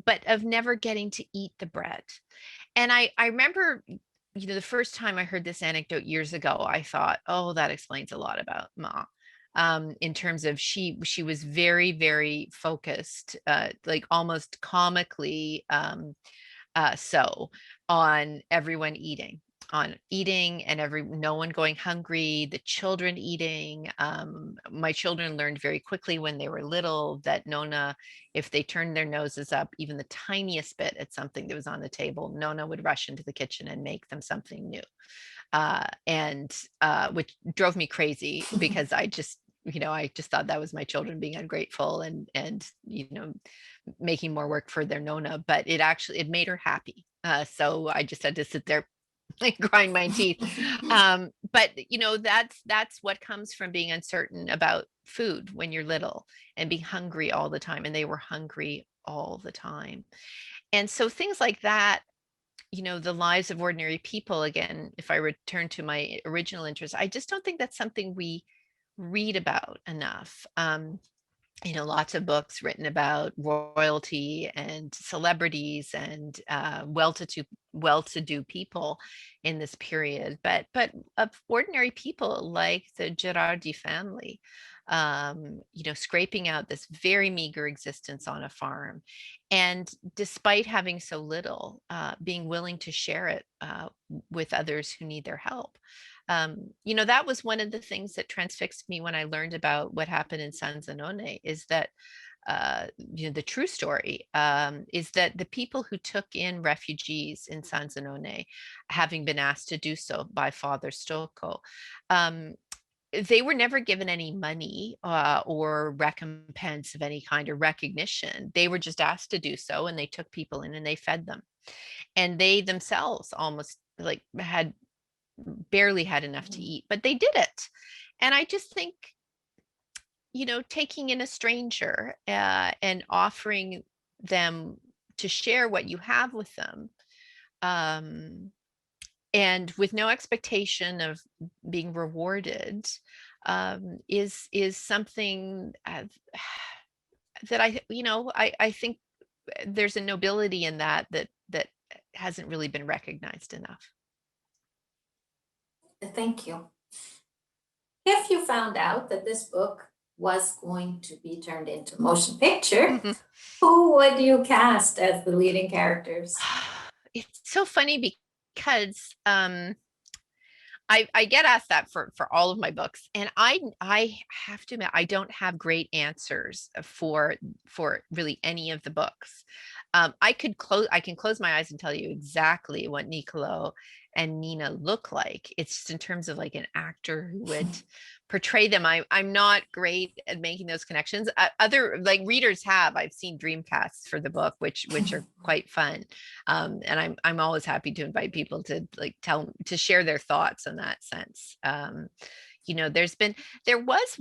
but of never getting to eat the bread. And I remember, the first time I heard this anecdote years ago, I thought, oh, that explains a lot about Ma. In terms of she was very, very focused, like almost comically so on everyone eating, and no one going hungry, the children eating. My children learned very quickly when they were little that Nona, if they turned their noses up even the tiniest bit at something that was on the table, Nona would rush into the kitchen and make them something new. And which drove me crazy because I just thought that was my children being ungrateful and making more work for their Nona, but it made her happy. So I just had to sit there and grind my teeth. But that's what comes from being uncertain about food when you're little and being hungry all the time. And they were hungry all the time. And so things like that, the lives of ordinary people, again, if I return to my original interest, I just don't think that's something we read about enough. Lots of books written about royalty and celebrities and well-to-do people in this period, but of ordinary people like the Girardi family, scraping out this very meager existence on a farm, and despite having so little, being willing to share it with others who need their help. That was one of the things that transfixed me when I learned about what happened in San Zenone, is that the true story is that the people who took in refugees in San Zenone, having been asked to do so by Father Stocco, they were never given any money or recompense of any kind or recognition. They were just asked to do so, and they took people in and they fed them. And they themselves almost like barely had enough to eat, but they did it. And I just think, taking in a stranger and offering them to share what you have with them, and with no expectation of being rewarded, is something that I think there's a nobility in that hasn't really been recognized enough. Thank you. If you found out that this book was going to be turned into motion picture, who would you cast as the leading characters? It's so funny because I get asked that for all of my books, and I have to admit I don't have great answers for really any of the books. I can close my eyes and tell you exactly what Niccolò and Nina look like. It's just in terms of like an actor who would portray them. I'm not great at making those connections. Other like readers I've seen dreamcasts for the book, which are quite fun. And I'm always happy to invite people to to share their thoughts in that sense. There was,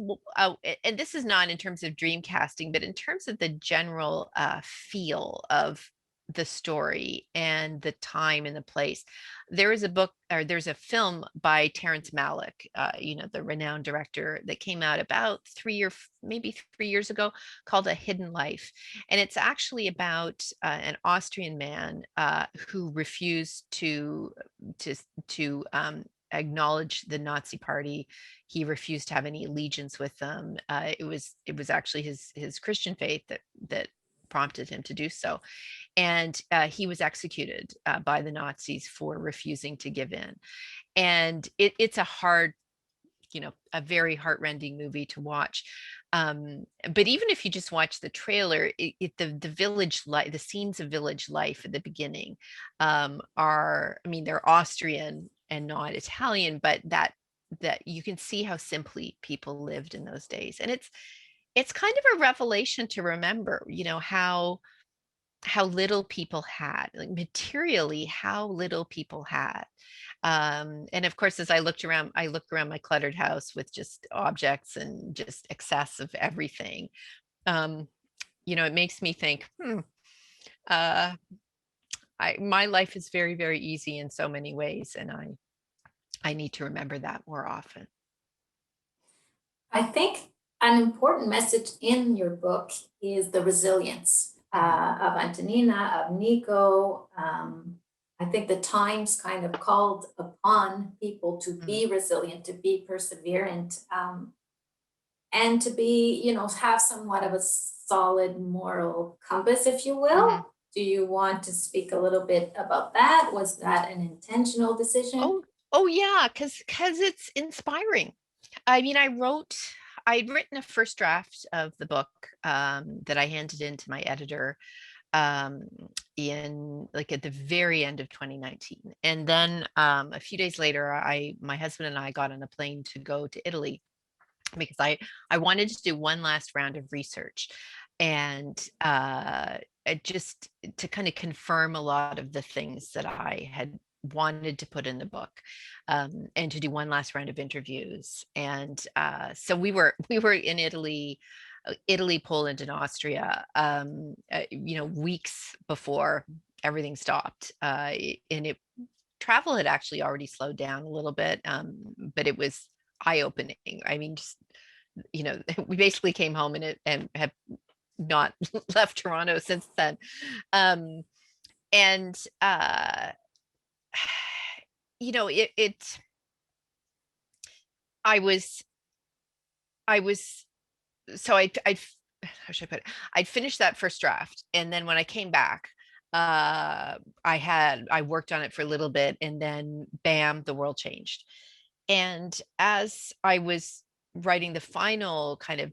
and this is not in terms of dream casting, but in terms of the general feel of the story and the time and the place. There is a book, or there's a film by Terrence Malick, the renowned director, that came out about 3 years ago, called A Hidden Life. And it's actually about an Austrian man who refused to acknowledge the Nazi Party. He refused to have any allegiance with them. It was actually his Christian faith that prompted him to do so. And he was executed by the Nazis for refusing to give in. And it's a hard, a very heartrending movie to watch. But even if you just watch the trailer, the village life, the scenes of village life at the beginning are, I mean, they're Austrian and not Italian, but that you can see how simply people lived in those days. And it's kind of a revelation to remember, how little people had, like materially, how little people had. And of course, as I looked around my cluttered house with just objects and just excess of everything. It makes me think, uh, my life is very, very easy in so many ways, and I need to remember that more often. I think an important message in your book is the resilience of Antonina, of Nico. I think the times kind of called upon people to be resilient, to be perseverant, and to be, have somewhat of a solid moral compass, if you will. Do you want to speak a little bit about that? Was that an intentional decision? Oh yeah, because it's inspiring. I mean, I'd written a first draft of the book that I handed in to my editor in like at the very end of 2019. And then a few days later, my husband and I got on a plane to go to Italy because I wanted to do one last round of research, and just to kind of confirm a lot of the things that I had wanted to put in the book, and to do one last round of interviews. And so we were in Italy, Poland, and Austria, weeks before everything stopped. And travel had actually already slowed down a little bit, but it was eye-opening. I mean, just, we basically came home and have not left Toronto since then. And it I was so I how should I put it? I'd finished that first draft, and then when I came back, I worked on it for a little bit, and then bam, the world changed. And as I was writing the final kind of,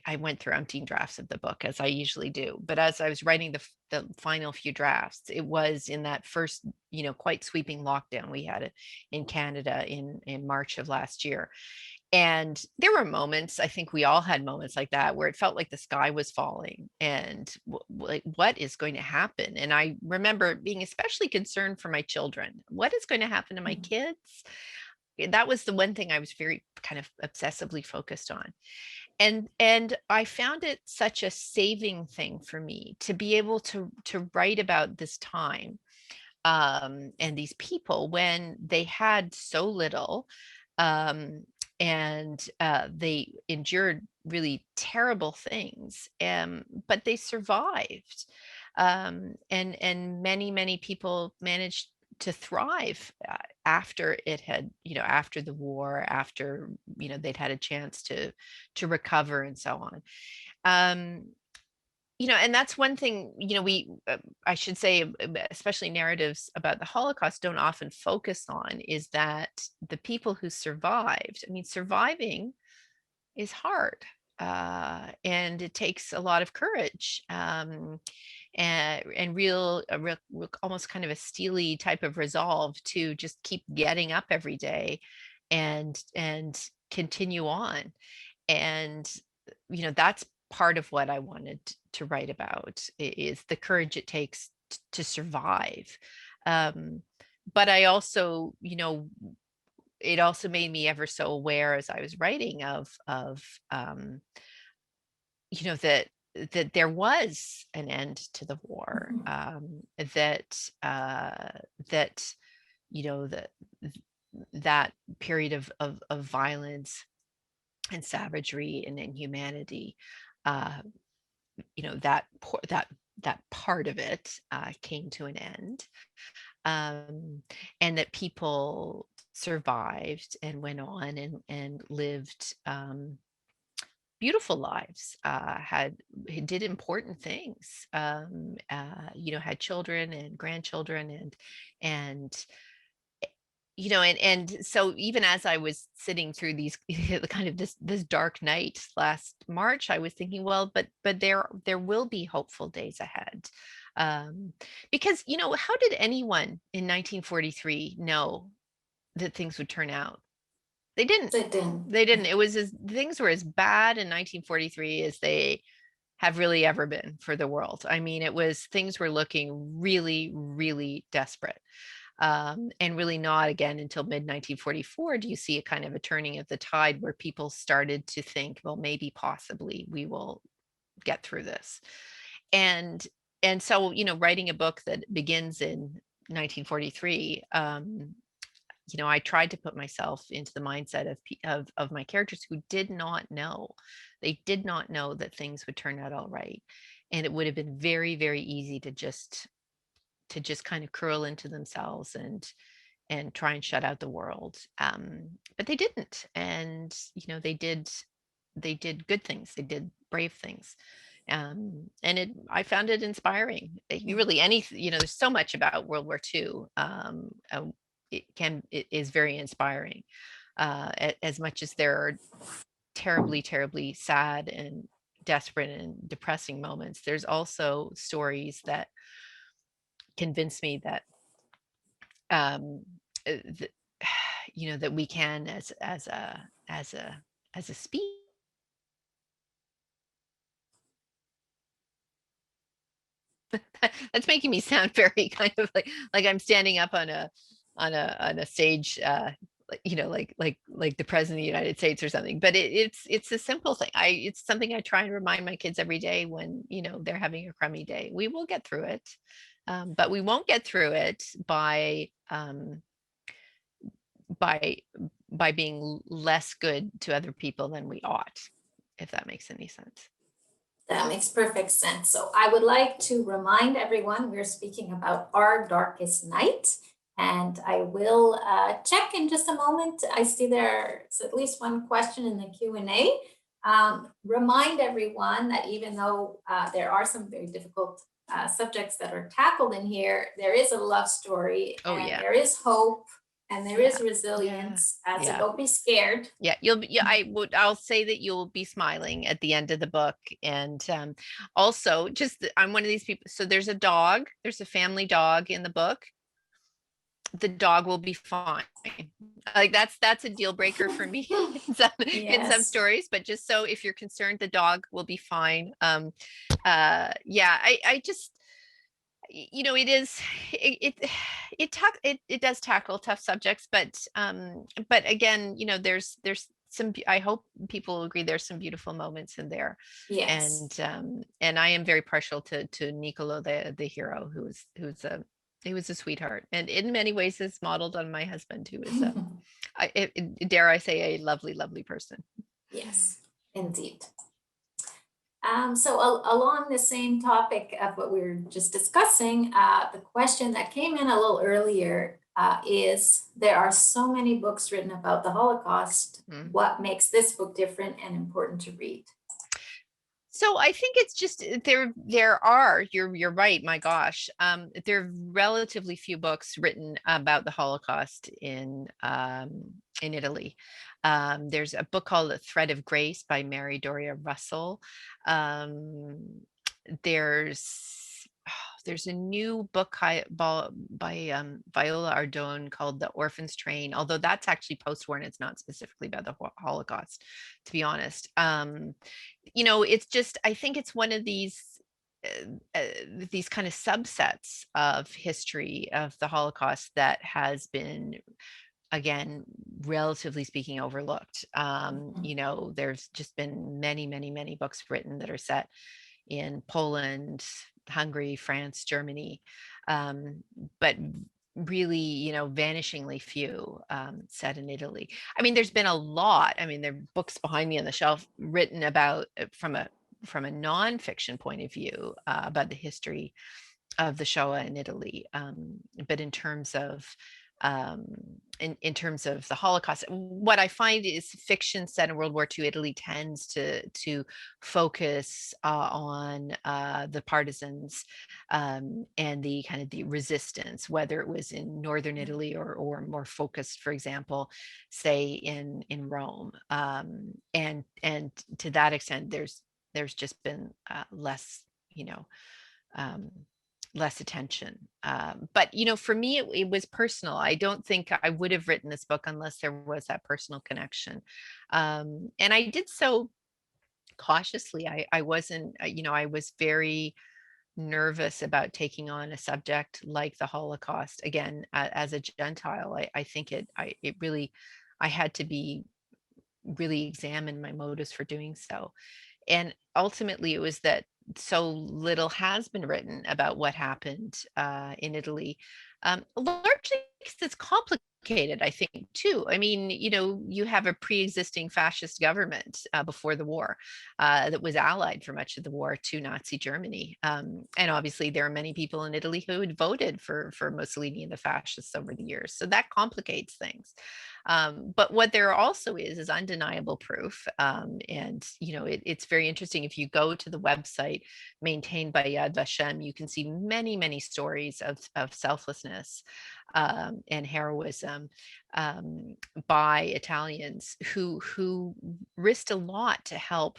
I went through umpteen drafts of the book, as I usually do. But as I was writing the final few drafts, it was in that first, quite sweeping lockdown we had in Canada in March of last year. And there were moments, I think we all had moments like that, where it felt like the sky was falling and like, what is going to happen? And I remember being especially concerned for my children. What is going to happen to my kids? That was the one thing I was very kind of obsessively focused on. And I found it such a saving thing for me to be able to write about this time, and these people when they had so little, and they endured really terrible things, but they survived, and many people managed to thrive after it had, after the war, after they'd had a chance to recover and so on. um and that's one thing, we I should say, especially narratives about the Holocaust don't often focus on, is that the people who survived, I mean, surviving is hard, and it takes a lot of courage, and real almost kind of a steely type of resolve to just keep getting up every day and continue on. And that's part of what I wanted to write about, is the courage it takes to survive. um, but I also, it also made me ever so aware as I was writing of that there was an end to the war, that that that that period of violence and savagery and inhumanity, uh, that part of it came to an end, and that people survived and went on and lived, beautiful lives, did important things, had children and grandchildren, and and so even as I was sitting through these kind of this dark night last March, I was thinking, well, but there will be hopeful days ahead. Um, because how did anyone in 1943 know that things would turn out? They didn't. It didn't. They didn't. It was things were as bad in 1943 as they have really ever been for the world. I mean, things were looking really, really desperate. And really not again until mid 1944 do you see a kind of a turning of the tide where people started to think, well, maybe possibly we will get through this. And so, writing a book that begins in 1943, I tried to put myself into the mindset of my characters who did not know. They did not know that things would turn out all right. And it would have been very, very easy to just kind of curl into themselves and try and shut out the world. But they didn't. And they did good things. They did brave things. And I found it inspiring. You really there's so much about World War II. It is very inspiring. As much as there are terribly, terribly sad and desperate and depressing moments, there's also stories that convince me that th- that we can as a species. That's making me sound very kind of like I'm standing up on a stage, like the president of the United States or something. But it's a simple thing. It's something I try and remind my kids every day when they're having a crummy day. We will get through it, but we won't get through it by being less good to other people than we ought, if that makes any sense. That makes perfect sense. So I would like to remind everyone we're speaking about Our Darkest Night. And I will check in just a moment. I see there's at least one question in the Q&A. Remind everyone that even though there are some very difficult subjects that are tackled in here, there is a love story, and there is hope, and there is resilience. So don't be scared. Yeah, I'll say that you'll be smiling at the end of the book. And also, I'm one of these people. So there's a family dog in the book. The dog will be fine. Like that's a deal breaker for me in some stories. But just so if you're concerned, the dog will be fine. I just it does tackle tough subjects, but again, there's some, I hope people agree, there's some beautiful moments in there. Yes. And I am very partial to Nicolo, the hero, he was a sweetheart, and in many ways is modeled on my husband, who is dare I say, a lovely, lovely person. Yes, indeed. So along the same topic of what we were just discussing, the question that came in a little earlier is, there are so many books written about the Holocaust. What makes this book different and important to read? So I think it's just there are, you're right, my gosh. There are relatively few books written about the Holocaust in Italy. There's a book called A Thread of Grace by Mary Doria Russell. There's a new book by Viola Ardone called The Orphans Train, although that's actually post-war and it's not specifically about the Holocaust, to be honest. It's just, I think it's one of these kind of subsets of history of the Holocaust that has been, again, relatively speaking, overlooked. There's just been many, many, many books written that are set in Poland, Hungary, France, Germany, but really, vanishingly few set in Italy. I mean, there's been a lot. I mean, there are books behind me on the shelf written about from a nonfiction point of view about the history of the Shoah in Italy. But in terms of in terms of the Holocaust. What I find is fiction set in World War II Italy tends to focus on the partisans and the kind of the resistance, whether it was in northern Italy or more focused, for example, say in Rome. And to that extent, there's just been less, less attention. But for me, it was personal. I don't think I would have written this book unless there was that personal connection. And I did so cautiously. I wasn't, I was very nervous about taking on a subject like the Holocaust again as a Gentile. I think it really, I had to be really examine my motives for doing so. And ultimately, it was that so little has been written about what happened in Italy, largely because it's complicated, I think, too. I mean, you have a pre-existing fascist government before the war that was allied for much of the war to Nazi Germany. And obviously, there are many people in Italy who had voted for Mussolini and the fascists over the years. So that complicates things. But what there also is undeniable proof. And, it's very interesting. If you go to the website maintained by Yad Vashem, you can see many, many stories of selflessness and heroism by Italians who risked a lot to help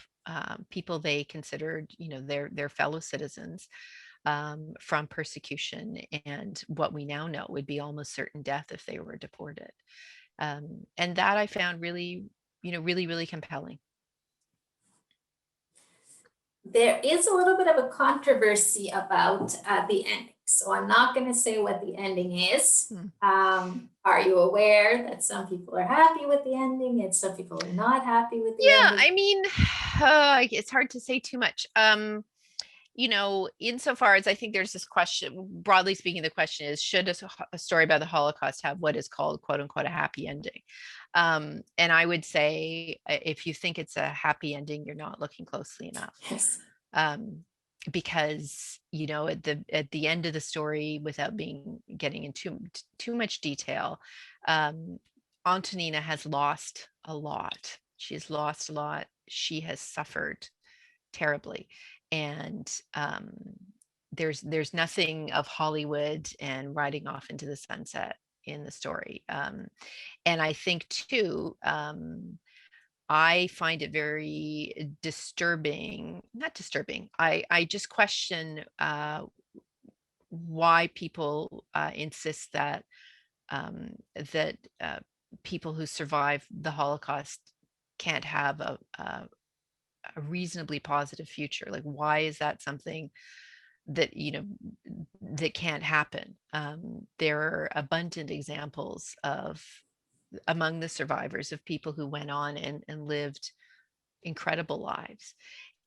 people they considered, their fellow citizens from persecution and what we now know would be almost certain death if they were deported. And that I found really, really, really compelling. There is a little bit of a controversy about the ending. So I'm not going to say what the ending is. Are you aware that some people are happy with the ending and some people are not happy with the ending? I mean, it's hard to say too much. Insofar as I think there's this question, broadly speaking, the question is, should a story about the Holocaust have what is called, quote unquote, a happy ending? And I would say, if you think it's a happy ending, you're not looking closely enough. Yes. Because, at the end of the story, without getting into too much detail, Antonina has lost a lot. She's lost a lot. She has suffered terribly. And there's nothing of Hollywood and riding off into the sunset in the story. And I think too, I find it very disturbing, not disturbing. I just question why people insist that people who survive the Holocaust can't have a reasonably positive future. Like, why is that something that that can't happen? There are abundant examples among the survivors of people who went on and lived incredible lives.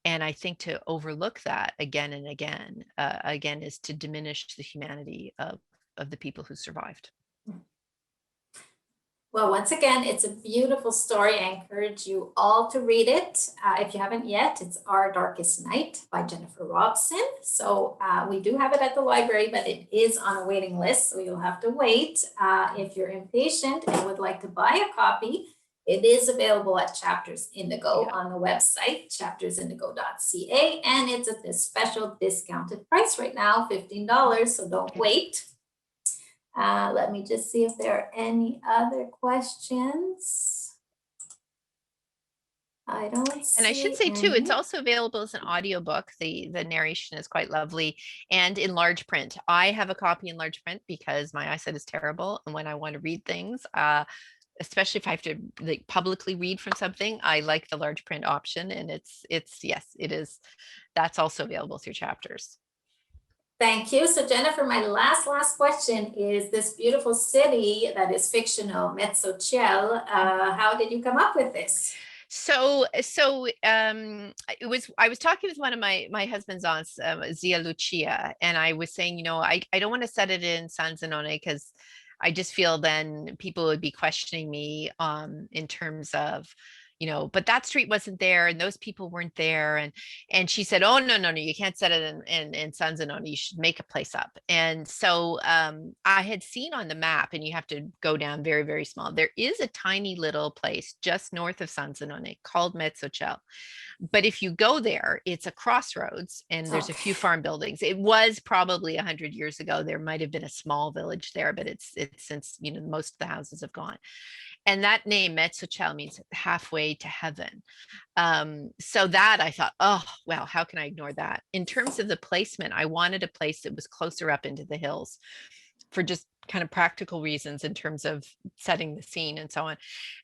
And I think to overlook that again and again, again, is to diminish the humanity of the people who survived. Well, once again, it's a beautiful story. I encourage you all to read it. If you haven't yet, it's Our Darkest Night by Jennifer Robson. So we do have it at the library, but it is on a waiting list, so you'll have to wait. If you're impatient and would like to buy a copy, it is available at Chapters Indigo on the website, chaptersindigo.ca, and it's at this special discounted price right now, $15, so don't wait. Let me just see if there are any other questions. I don't see. And I should say too, it's also available as an audiobook. The narration is quite lovely and in large print. I have a copy in large print because my eyesight is terrible. And when I want to read things, especially if I have to publicly read from something, I like the large print option. And it's yes, it is. That's also available through Chapters. Thank you. So Jennifer, my last question is this beautiful city that is fictional, Mezzochel. How did you come up with this? So I was talking with one of my husband's aunts, Zia Lucia, and I was saying, I don't want to set it in San Zenone because I just feel then people would be questioning me in terms of, but that street wasn't there and those people weren't there. And she said, oh, no, you can't set it in San Zenoni. You should make a place up. And so I had seen on the map, and you have to go down very, very small. There is a tiny little place just north of San Zenoni called Mezzocell. But if you go there, it's a crossroads and there's a few farm buildings. It was probably 100 years ago. There might have been a small village there, but it's since, most of the houses have gone. And that name Mezzocell means halfway to heaven. So that I thought, oh, well, how can I ignore that? In terms of the placement, I wanted a place that was closer up into the hills for just kind of practical reasons in terms of setting the scene and so on.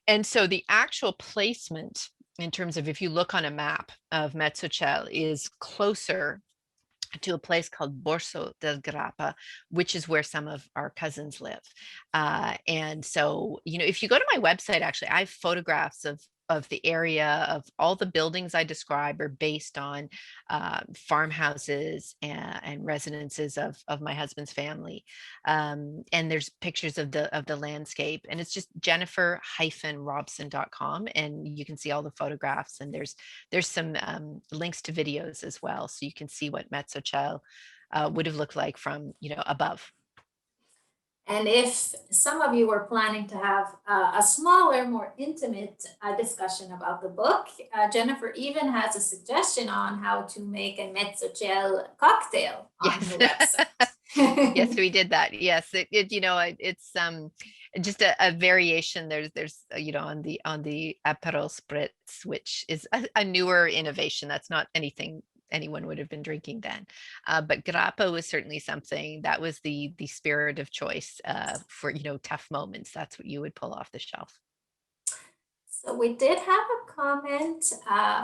And so the actual placement, in terms of if you look on a map of Mezzocell, is closer to a place called Borso del Grappa, which is where some of our cousins live. And so, if you go to my website, actually, I have photographs of the area. Of all the buildings I describe are based on farmhouses and residences of my husband's family. And there's pictures of the landscape, and it's just Jennifer-Robson.com, and you can see all the photographs, and there's some links to videos as well, so you can see what Mezzocell would have looked like from above. And if some of you were planning to have a smaller, more intimate discussion about the book, Jennifer even has a suggestion on how to make a Mezzocell cocktail on her website. Yes, we did that. Yes, it's just a variation. There's on the Aperol Spritz, which is a newer innovation. That's not anything anyone would have been drinking then. But grappa was certainly something that was the spirit of choice for tough moments. That's what you would pull off the shelf. So we did have a comment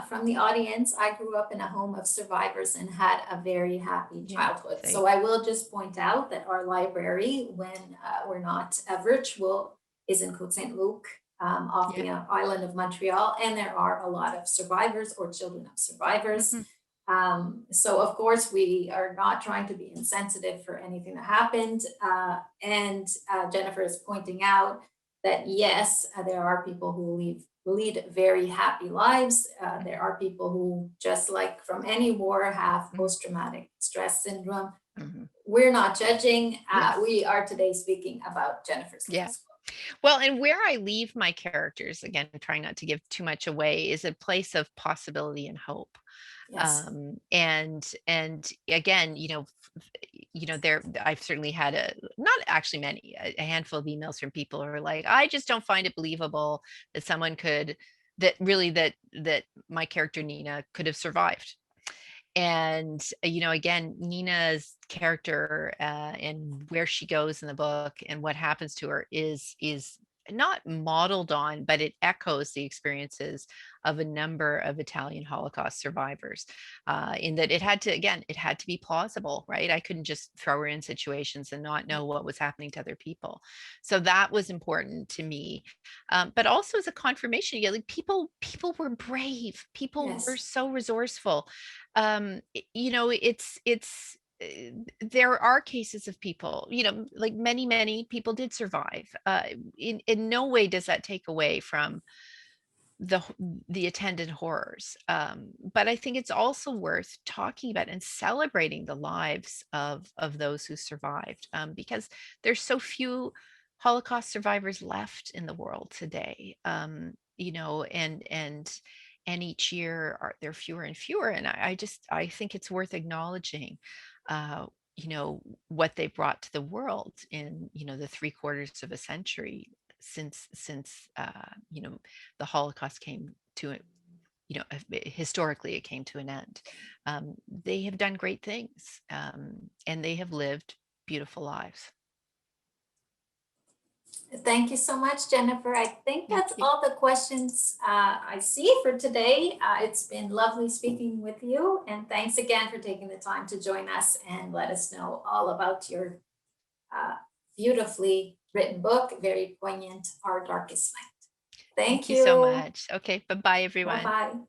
from the audience. I grew up in a home of survivors and had a very happy childhood. So I will just point out that our library, when we're not virtual, is in Cote-Saint-Luc, off the island of Montreal, and there are a lot of survivors or children of survivors. So of course we are not trying to be insensitive for anything that happened. And Jennifer is pointing out that yes, there are people who lead very happy lives. There are people who, just like from any war, have post-traumatic stress syndrome. We're not judging. We are today speaking about Jennifer's case. Well, and where I leave my characters, again, trying not to give too much away, is a place of possibility and hope. Yes. And again, there I've certainly had not actually many, a handful of emails from people who are like, I just don't find it believable that someone could, that my character Nina could have survived. And again, Nina's character and where she goes in the book and what happens to her is not modeled on, but it echoes the experiences of a number of Italian Holocaust survivors, in that it had to be plausible, right? I couldn't just throw her in situations and not know what was happening to other people. So that was important to me. But also as a confirmation, like people were brave. People were so resourceful. It's there are cases of people, like many people did survive. In no way does that take away from the attendant horrors. But I think it's also worth talking about and celebrating the lives of those who survived, because there's so few Holocaust survivors left in the world today. And each year there are fewer and fewer. And I think it's worth acknowledging what they brought to the world in the 3/4 of a century since the Holocaust came to it. Historically it came to an end. They have done great things, and they have lived beautiful lives. Thank you so much, Jennifer. I think that's all the questions I see for today. It's been lovely speaking with you, and thanks again for taking the time to join us and let us know all about your beautifully written book, very poignant, Our Darkest Night. Thank you so much. Okay, bye-bye, everyone. Bye-bye.